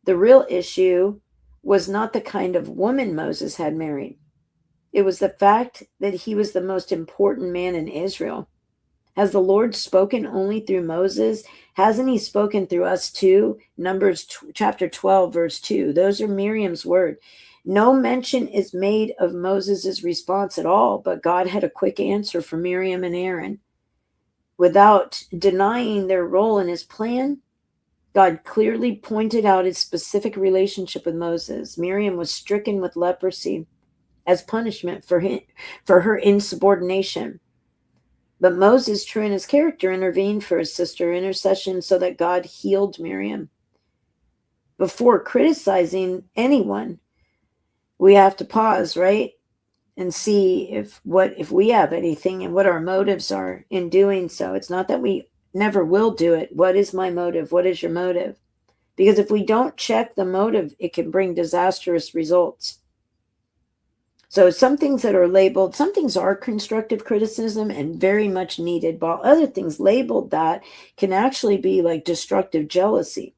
S1: The real issue was not the kind of woman Moses had married. It was the fact that he was the most important man in Israel. Has the Lord spoken only through Moses? Hasn't he spoken through us too? Numbers chapter 12, verse 2. Those are Miriam's words. No mention is made of Moses' response at all, but God had a quick answer for Miriam and Aaron. Without denying their role in his plan, God clearly pointed out his specific relationship with Moses. Miriam was stricken with leprosy as punishment for her insubordination. But Moses, true in his character, intervened for his sister, intercession, so that God healed Miriam. Before criticizing anyone, we have to pause, right? And see if we have anything and what our motives are in doing so. It's not that we never will do it. What is my motive? What is your motive? Because if we don't check the motive, it can bring disastrous results. So some things that are labeled, some things are constructive criticism and very much needed, while other things labeled that can actually be like destructive jealousy.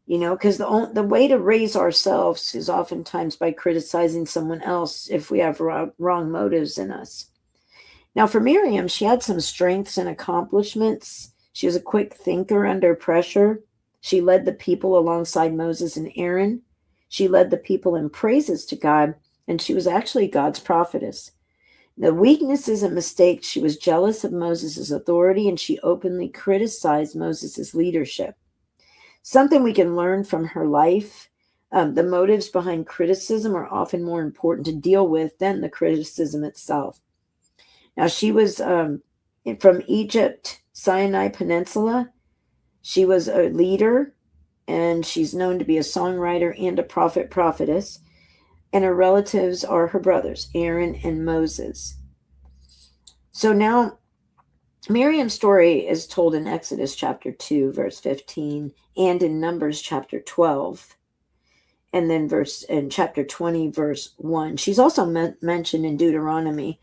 S1: Because the way to raise ourselves is oftentimes by criticizing someone else if we have wrong motives in us. Now, for Miriam, she had some strengths and accomplishments. She was a quick thinker under pressure. She led the people alongside Moses and Aaron. She led the people in praises to God, and she was actually God's prophetess. The weakness isn't mistake. She was jealous of Moses' authority, and she openly criticized Moses' leadership. Something we can learn from her life. The motives behind criticism are often more important to deal with than the criticism itself. Now, she was from Egypt, Sinai Peninsula. She was a leader, and she's known to be a songwriter and a prophetess. And her relatives are her brothers, Aaron and Moses. So now, Miriam's story is told in Exodus chapter 2, verse 15, and in Numbers chapter 12, and then in chapter 20, verse 1. She's also mentioned in Deuteronomy,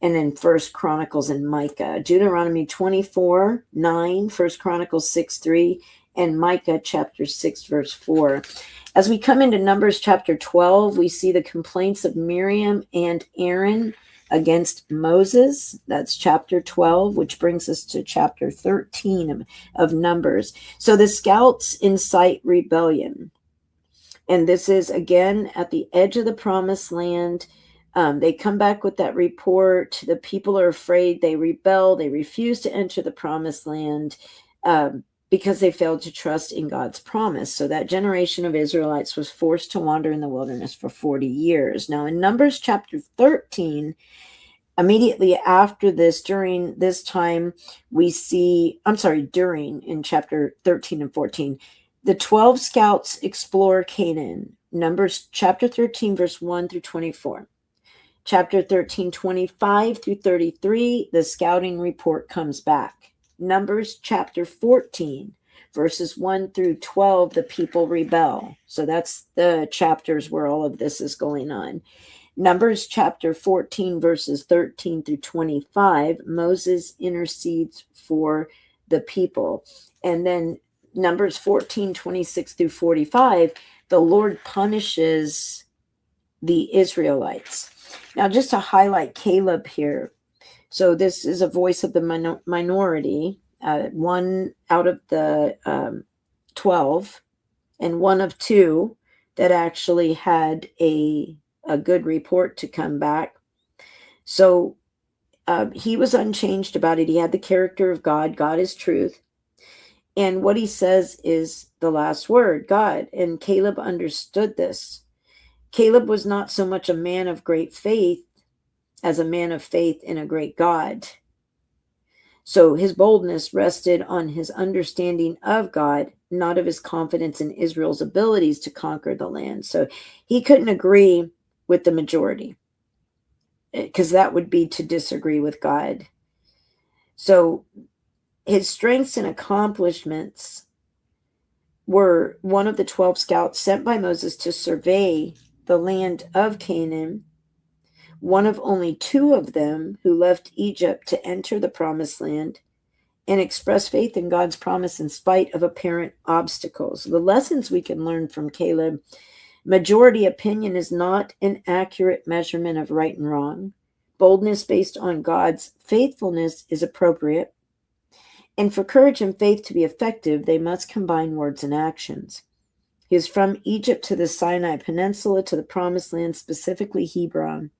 S1: and in 1 Chronicles and Micah. Deuteronomy 24, 9, 1 Chronicles 6, 3, and Micah chapter 6, verse 4. As we come into Numbers chapter 12, we see the complaints of Miriam and Aaron against Moses. That's chapter 12, which brings us to chapter 13 of Numbers. So the scouts incite rebellion. And this is, again, at the edge of the promised land. They come back with that report. The people are afraid. They rebel. They refuse to enter the promised land because they failed to trust in God's promise. So that generation of Israelites was forced to wander in the wilderness for 40 years. Now, in Numbers chapter 13, immediately after this, during this time, we see, in chapter 13 and 14, the 12 scouts explore Canaan. Numbers chapter 13, verse 1 through 24. Chapter 13, 25 through 33, the scouting report comes back. Numbers chapter 14, verses 1 through 12, the people rebel. So that's the chapters where all of this is going on. Numbers chapter 14, verses 13 through 25, Moses intercedes for the people. And then Numbers 14, 26 through 45, the Lord punishes the Israelites. Now, just to highlight Caleb here. So this is a voice of the minority, one out of the 12, and one of two that actually had a good report to come back. So he was unchanged about it. He had the character of God. God is truth. And what he says is the last word, God. And Caleb understood this. Caleb was not so much a man of great faith as a man of faith in a great God. So his boldness rested on his understanding of God, not of his confidence in Israel's abilities to conquer the land. So he couldn't agree with the majority, because that would be to disagree with God. So his strengths and accomplishments were one of the 12 scouts sent by Moses to survey the land of Canaan, one of only two of them who left Egypt to enter the promised land and express faith in God's promise in spite of apparent obstacles. The lessons we can learn from Caleb: majority opinion is not an accurate measurement of right and wrong. Boldness based on God's faithfulness is appropriate. And for courage and faith to be effective, they must combine words and actions. He is from Egypt to the Sinai Peninsula to the Promised Land, specifically Hebron.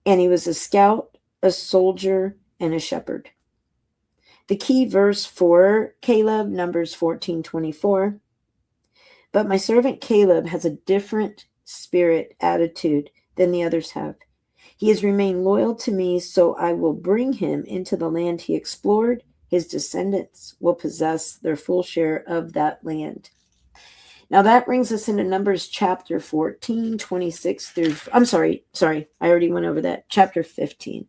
S1: And he was a scout, a soldier, and a shepherd. The key verse for Caleb, Numbers 14:24. But my servant Caleb has a different spirit attitude than the others have. He has remained loyal to me, so I will bring him into the land he explored. His descendants will possess their full share of that land. Now that brings us into Numbers chapter 14, 26 through, I already went over that, chapter 15.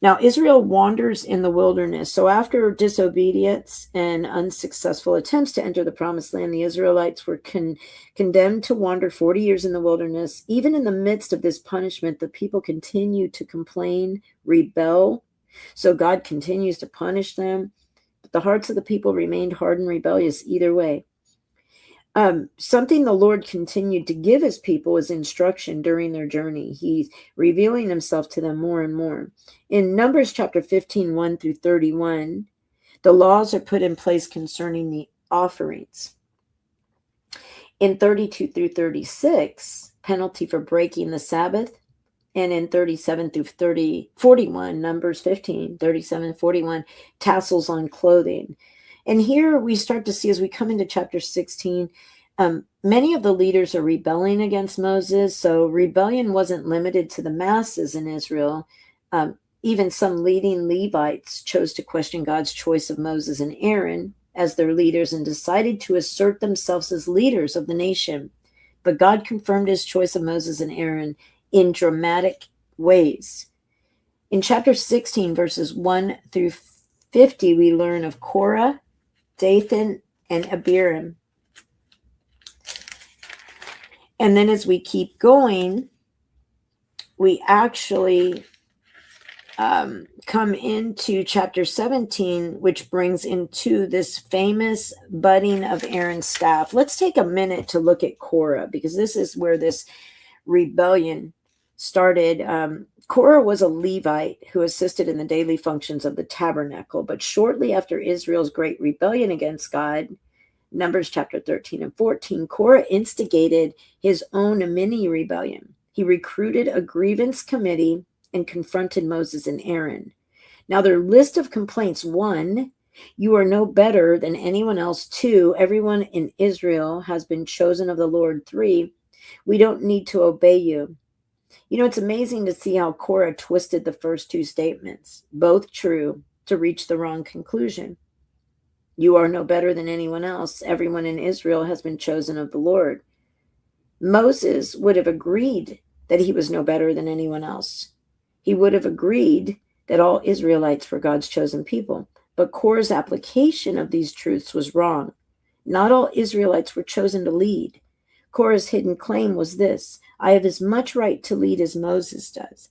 S1: Now Israel wanders in the wilderness. So after disobedience and unsuccessful attempts to enter the promised land, the Israelites were condemned to wander 40 years in the wilderness. Even in the midst of this punishment, the people continued to complain, rebel. So God continues to punish them. But the hearts of the people remained hard and rebellious either way. Something the Lord continued to give his people was instruction during their journey. He's revealing himself to them more and more. In Numbers chapter 15, 1 through 31, the laws are put in place concerning the offerings. In 32 through 36, penalty for breaking the Sabbath. And in 37 through 41, Numbers 15, 37, 41, tassels on clothing. And here we start to see, as we come into chapter 16, many of the leaders are rebelling against Moses. So rebellion wasn't limited to the masses in Israel. Even some leading Levites chose to question God's choice of Moses and Aaron as their leaders and decided to assert themselves as leaders of the nation. But God confirmed his choice of Moses and Aaron in dramatic ways. In chapter 16, verses 1 through 50, we learn of Korah, Dathan, and Abiram. And then as we keep going, we actually come into chapter 17, which brings into this famous budding of Aaron's staff. Let's take a minute to look at Korah, because this is where this rebellion started. Korah was a Levite who assisted in the daily functions of the tabernacle, but shortly after Israel's great rebellion against God, Numbers chapter 13 and 14, Korah instigated his own mini rebellion. He recruited a grievance committee and confronted Moses and Aaron. Now their list of complaints: 1, you are no better than anyone else; 2, everyone in Israel has been chosen of the Lord; 3, we don't need to obey you. You know, it's amazing to see how Korah twisted the first two statements, both true, to reach the wrong conclusion. You are no better than anyone else; everyone in Israel has been chosen of the Lord. Moses would have agreed that he was no better than anyone else. He would have agreed that all Israelites were God's chosen people. But Korah's application of these truths was wrong. Not all Israelites were chosen to lead. Korah's hidden claim was this: I have as much right to lead as Moses does.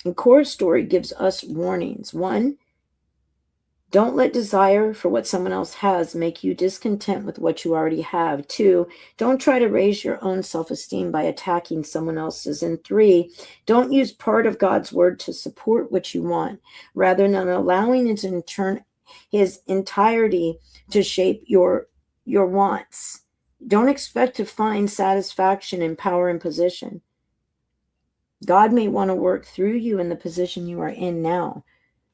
S1: And Korah's story gives us warnings. 1, don't let desire for what someone else has make you discontent with what you already have. 2, don't try to raise your own self-esteem by attacking someone else's. And 3, don't use part of God's word to support what you want, rather than allowing his entirety to shape your wants. Don't expect to find satisfaction in power and position. God may want to work through you in the position you are in now.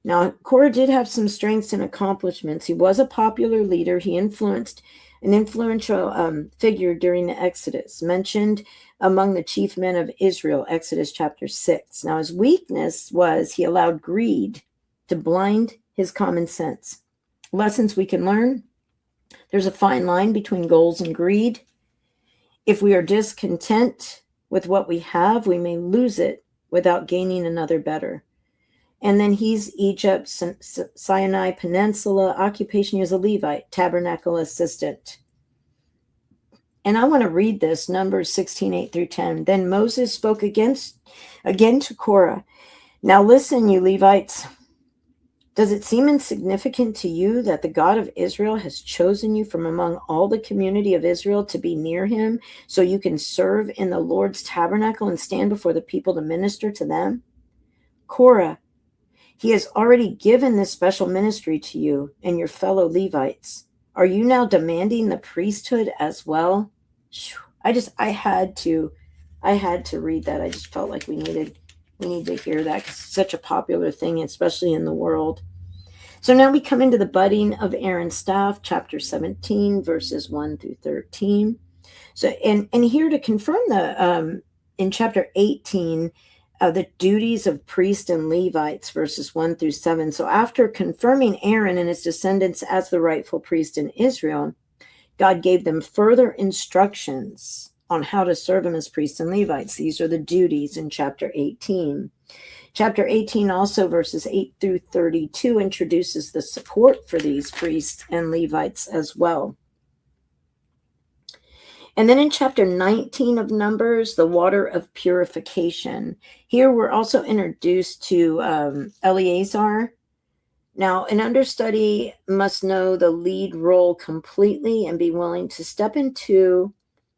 S1: Now, Korah did have some strengths and accomplishments. He was a popular leader. He influenced an influential figure during the Exodus, mentioned among the chief men of Israel, Exodus chapter 6. Now, his weakness was he allowed greed to blind his common sense. Lessons we can learn: there's a fine line between goals and greed. If we are discontent with what we have, we may lose it without gaining another better. And then he's Egypt, Sinai Peninsula, occupation as a Levite, tabernacle assistant. And I want to read this, Numbers 16, 8 through 10. Then Moses spoke again to Korah. Now listen, you Levites. Does it seem insignificant to you that the God of Israel has chosen you from among all the community of Israel to be near him, so you can serve in the Lord's tabernacle and stand before the people to minister to them? Korah, he has already given this special ministry to you and your fellow Levites. Are you now demanding the priesthood as well? I had to read that. I just felt like we need to hear that, because it's such a popular thing, especially in the world. So now we come into the budding of Aaron's staff, chapter 17, verses 1 through 13. So, and here to confirm in chapter 18, the duties of priest and Levites, verses 1 through 7. So after confirming Aaron and his descendants as the rightful priest in Israel, God gave them further instructions on how to serve him as priests and Levites. These are the duties in chapter 18. Chapter 18 also, verses 8 through 32, introduces the support for these priests and Levites as well. And then in chapter 19 of Numbers, the water of purification. Here we're also introduced to Eleazar. Now, an understudy must know the lead role completely and be willing to step into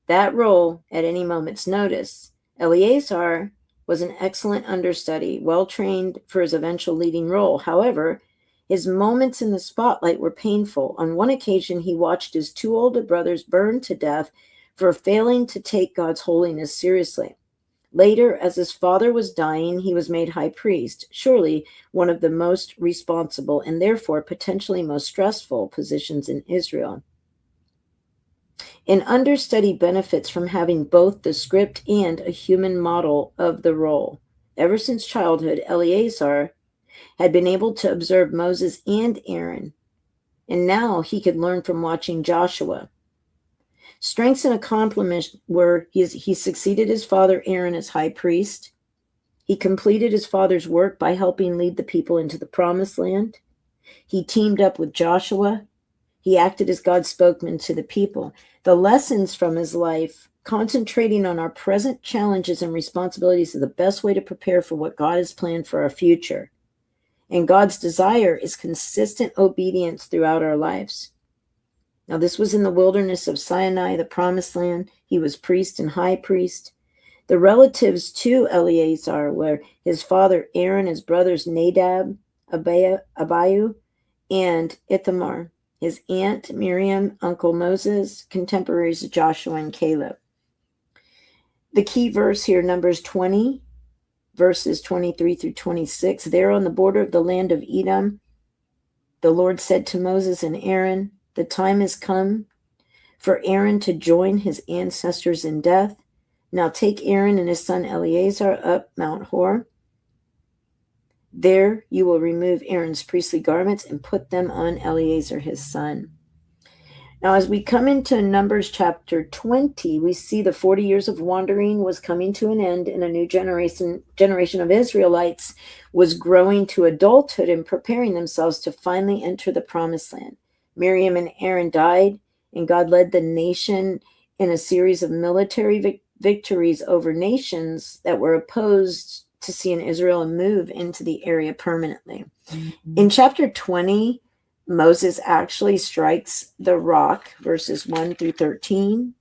S1: that role at any moment's notice. Eleazar was an excellent understudy, well trained for his eventual leading role. However, his moments in the spotlight were painful. On one occasion, he watched his two older brothers burned to death for failing to take God's holiness seriously. Later, as his father was dying, he was made high priest, surely one of the most responsible and therefore potentially most stressful positions in Israel. An understudy benefits from having both the script and a human model of the role. Ever since childhood, Eleazar had been able to observe Moses and Aaron, and now he could learn from watching Joshua. Strengths and accomplishments were he succeeded his father Aaron as high priest. He completed his father's work by helping lead the people into the promised land. He teamed up with Joshua. He acted as God's spokesman to the people. The lessons from his life, concentrating on our present challenges and responsibilities, is the best way to prepare for what God has planned for our future. And God's desire is consistent obedience throughout our lives. Now, this was in the wilderness of Sinai, the promised land. He was priest and high priest. The relatives to Eleazar were his father Aaron, his brothers Nadab, Abihu, and Ithamar, his aunt Miriam, uncle Moses, contemporaries Joshua and Caleb. The key verse here, Numbers 20, verses 23 through 26. There on the border of the land of Edom, the Lord said to Moses and Aaron, "The time has come for Aaron to join his ancestors in death. Now take Aaron and his son Eleazar up Mount Hor. There you will remove Aaron's priestly garments and put them on Eleazar his son." Now, as we come into Numbers chapter 20, we see the 40 years of wandering was coming to an end, and a new generation of Israelites was growing to adulthood and preparing themselves to finally enter the promised land. Miriam and Aaron died, and God led the nation in a series of military victories over nations that were opposed to seeing Israel move into the area permanently. Mm-hmm. In chapter 20, Moses actually strikes the rock, verses 1 through 13.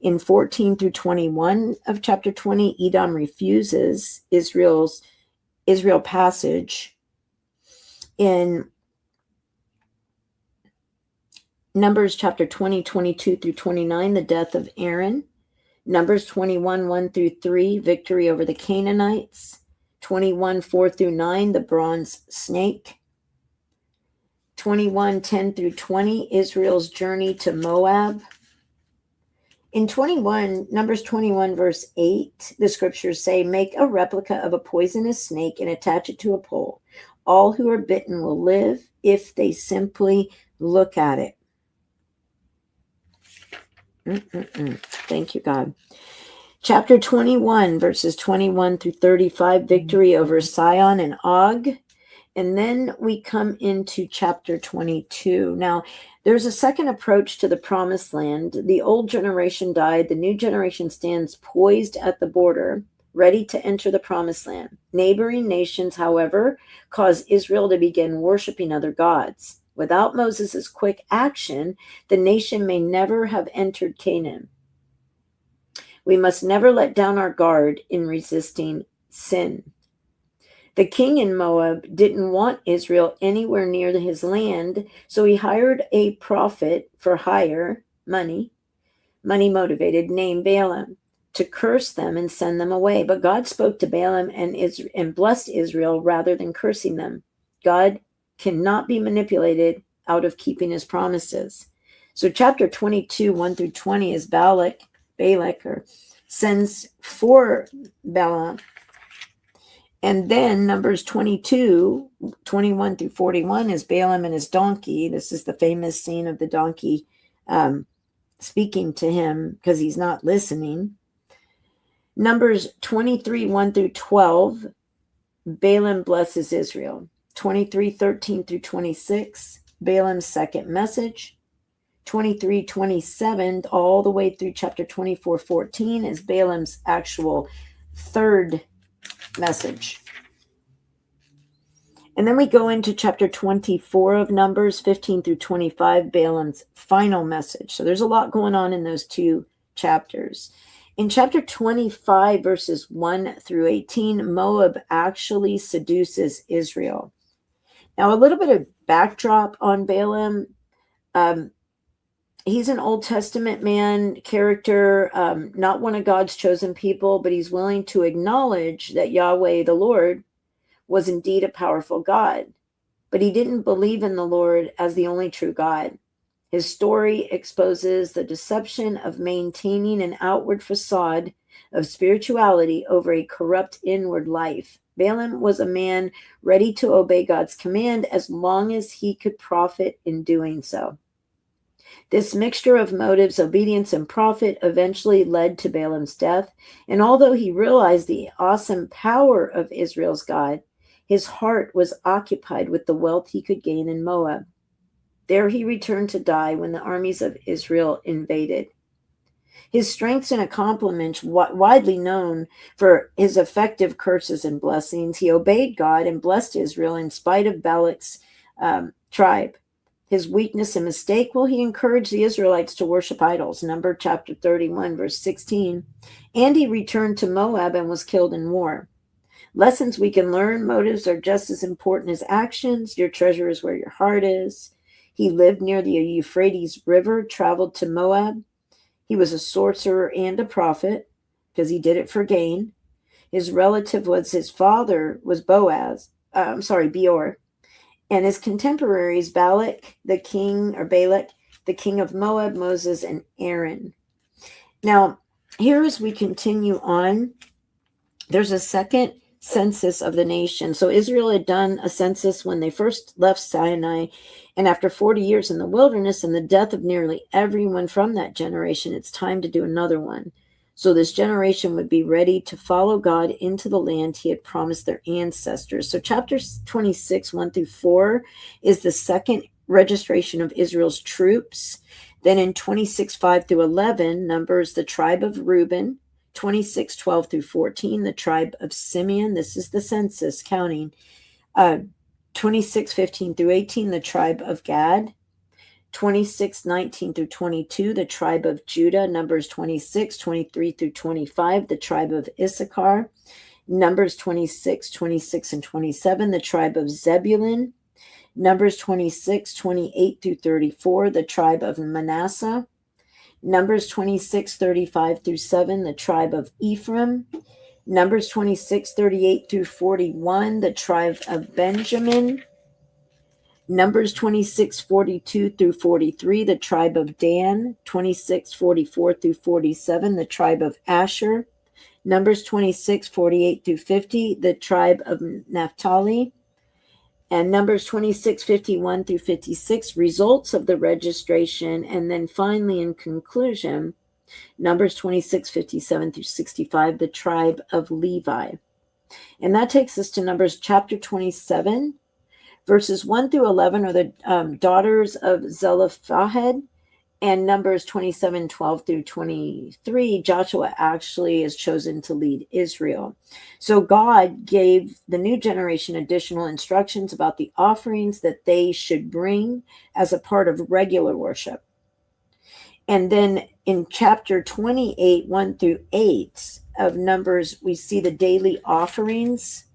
S1: In 14 through 21 of chapter 20, Edom refuses Israel passage. In Numbers chapter 20, 22 through 29, the death of Aaron. Numbers 21, 1 through 3, victory over the Canaanites. 21, 4 through 9, the bronze snake. 21, 10 through 20, Israel's journey to Moab. In Numbers 21, verse 8, the scriptures say, "Make a replica of a poisonous snake and attach it to a pole. All who are bitten will live if they simply look at it." Thank you, God. Chapter 21, verses 21 through 35, victory over Sihon and Og. And then we come into chapter 22. Now, there's a second approach to the promised land. The old generation died. The new generation stands poised at the border, ready to enter the promised land. Neighboring nations, however, cause Israel to begin worshiping other gods. Without Moses' quick action, the nation may never have entered Canaan. We must never let down our guard in resisting sin. The king in Moab didn't want Israel anywhere near his land, so he hired a prophet for hire, money motivated, named Balaam, to curse them and send them away. But God spoke to Balaam and blessed Israel rather than cursing them. God cannot be manipulated out of keeping his promises. So chapter 22, 1 through 20 is Balak, or sends for Balaam. And then Numbers 22, 21 through 41 is Balaam and his donkey. This is the famous scene of the donkey speaking to him because he's not listening. Numbers 23, 1 through 12, Balaam blesses Israel. 23, 13 through 26, Balaam's second message. 23, 27, all the way through chapter 24, 14 is Balaam's actual third message. And then we go into chapter 24 of Numbers, 15 through 25, Balaam's final message. So there's a lot going on in those two chapters. In chapter 25, verses 1 through 18, Moab actually seduces Israel. Now, a little bit of backdrop on Balaam. He's an Old Testament man character, not one of God's chosen people, but he's willing to acknowledge that Yahweh, the Lord, was indeed a powerful God. But he didn't believe in the Lord as the only true God. His story exposes the deception of maintaining an outward facade of spirituality over a corrupt inward life. Balaam was a man ready to obey God's command as long as he could profit in doing so. This mixture of motives, obedience, and profit eventually led to Balaam's death. And although he realized the awesome power of Israel's God, his heart was occupied with the wealth he could gain in Moab. There he returned to die when the armies of Israel invaded. His strengths and accomplishments, widely known for his effective curses and blessings, he obeyed God and blessed Israel in spite of Balak's tribe. His weakness and mistake, well, he encouraged the Israelites to worship idols. Numbers chapter 31, verse 16. And he returned to Moab and was killed in war. Lessons we can learn: motives are just as important as actions. Your treasure is where your heart is. He lived near the Euphrates River, traveled to Moab. He was a sorcerer and a prophet because he did it for gain. His relative was his father was Beor. And his contemporaries, Balak, the king of Moab, Moses, and Aaron. Now, here as we continue on, there's a second census of the nation. So Israel had done a census when they first left Sinai, and after 40 years in the wilderness and the death of nearly everyone from that generation, it's time to do another one. So this generation would be ready to follow God into the land he had promised their ancestors. So chapter 26, 1 through 4 is the second registration of Israel's troops. Then in 26, 5 through 11, numbers the tribe of Reuben. 26, 12 through 14, the tribe of Simeon. This is the census counting. 26, 15 through 18, the tribe of Gad. 26, 19 through 22, the tribe of Judah. Numbers 26, 23 through 25, the tribe of Issachar. Numbers 26, 26 and 27, the tribe of Zebulun. Numbers 26, 28 through 34, the tribe of Manasseh. Numbers 26, 35 through 7, the tribe of Ephraim. Numbers 26, 38 through 41, the tribe of Benjamin. Numbers 26, 42 through 43, the tribe of Dan. 26, 44 through 47, the tribe of Asher. Numbers 26, 48 through 50, the tribe of Naphtali. And Numbers 26, 51 through 56, results of the registration. And then finally, in conclusion, Numbers 26, 57 through 65, the tribe of Levi. And that takes us to Numbers chapter 27. Verses 1 through 11 are the daughters of Zelophehad. And Numbers 27, 12 through 23, Joshua actually is chosen to lead Israel. So God gave the new generation additional instructions about the offerings that they should bring as a part of regular worship. And then in chapter 28, 1 through 8 of Numbers, we see the daily offerings.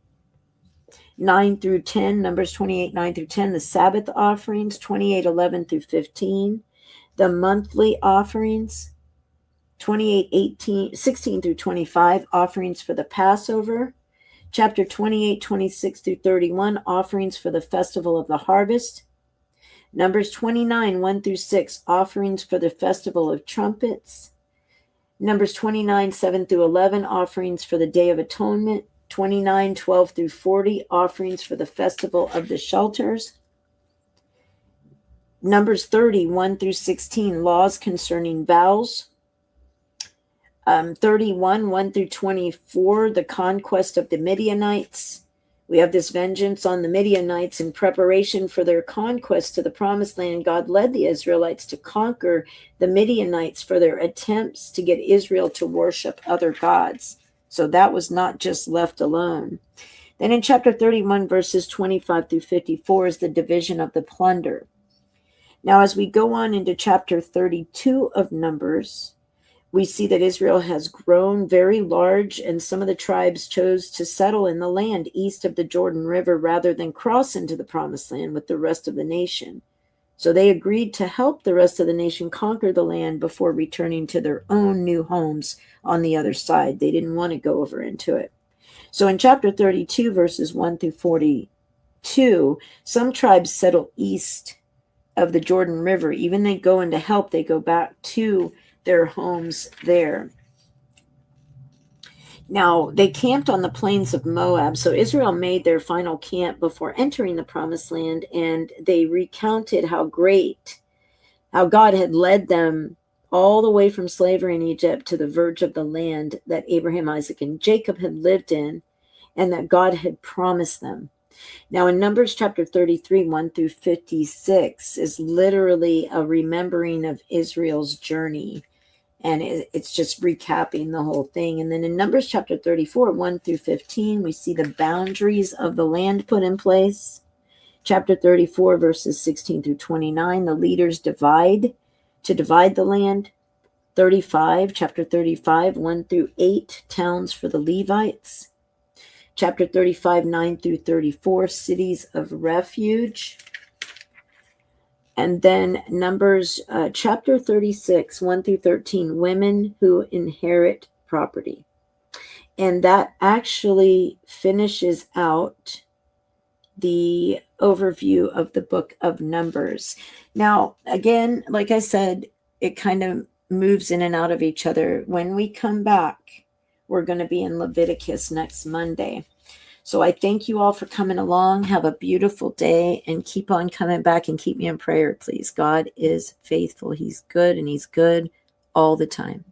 S1: 9 through 10, Numbers 28, 9 through 10, the Sabbath offerings. 28, 11 through 15. The monthly offerings, 28, 16 through 25, offerings for the Passover. Chapter 28, 26 through 31, offerings for the festival of the harvest. Numbers 29, 1 through 6, offerings for the festival of trumpets. Numbers 29, 7 through 11, offerings for the Day of Atonement. 29, 12 through 40, offerings for the festival of the shelters. Numbers 30, 1 through 16, laws concerning vows. 31, 1 through 24, the conquest of the Midianites. We have this vengeance on the Midianites in preparation for their conquest to the promised land. God led the Israelites to conquer the Midianites for their attempts to get Israel to worship other gods. So that was not just left alone. Then in chapter 31, verses 25 through 54 is the division of the plunder. Now, as we go on into chapter 32 of Numbers, we see that Israel has grown very large, and some of the tribes chose to settle in the land east of the Jordan River rather than cross into the promised land with the rest of the nation. So they agreed to help the rest of the nation conquer the land before returning to their own new homes on the other side. They didn't want to go over into it. So in chapter 32, verses 1 through 42, some tribes settle east of the Jordan River. Even they go in to help, they go back to their homes there. Now, they camped on the plains of Moab. So Israel made their final camp before entering the promised land, and they recounted how God had led them all the way from slavery in Egypt to the verge of the land that Abraham, Isaac, and Jacob had lived in, and that God had promised them. Now, in Numbers chapter 33, 1 through 56, is literally a remembering of Israel's journey. And it's just recapping the whole thing. And then in Numbers chapter 34, 1 through 15, we see the boundaries of the land put in place. Chapter 34, verses 16 through 29, the leaders divide the land. Chapter 35, 1 through 8, towns for the Levites. Chapter 35, 9 through 34, cities of refuge. And then Numbers chapter 36, 1 through 13, women who inherit property. And that actually finishes out the overview of the book of Numbers. Now, again, like I said, it kind of moves in and out of each other. When we come back, we're going to be in Leviticus next Monday. So I thank you all for coming along. Have a beautiful day and keep on coming back and keep me in prayer, please. God is faithful. He's good, and he's good all the time.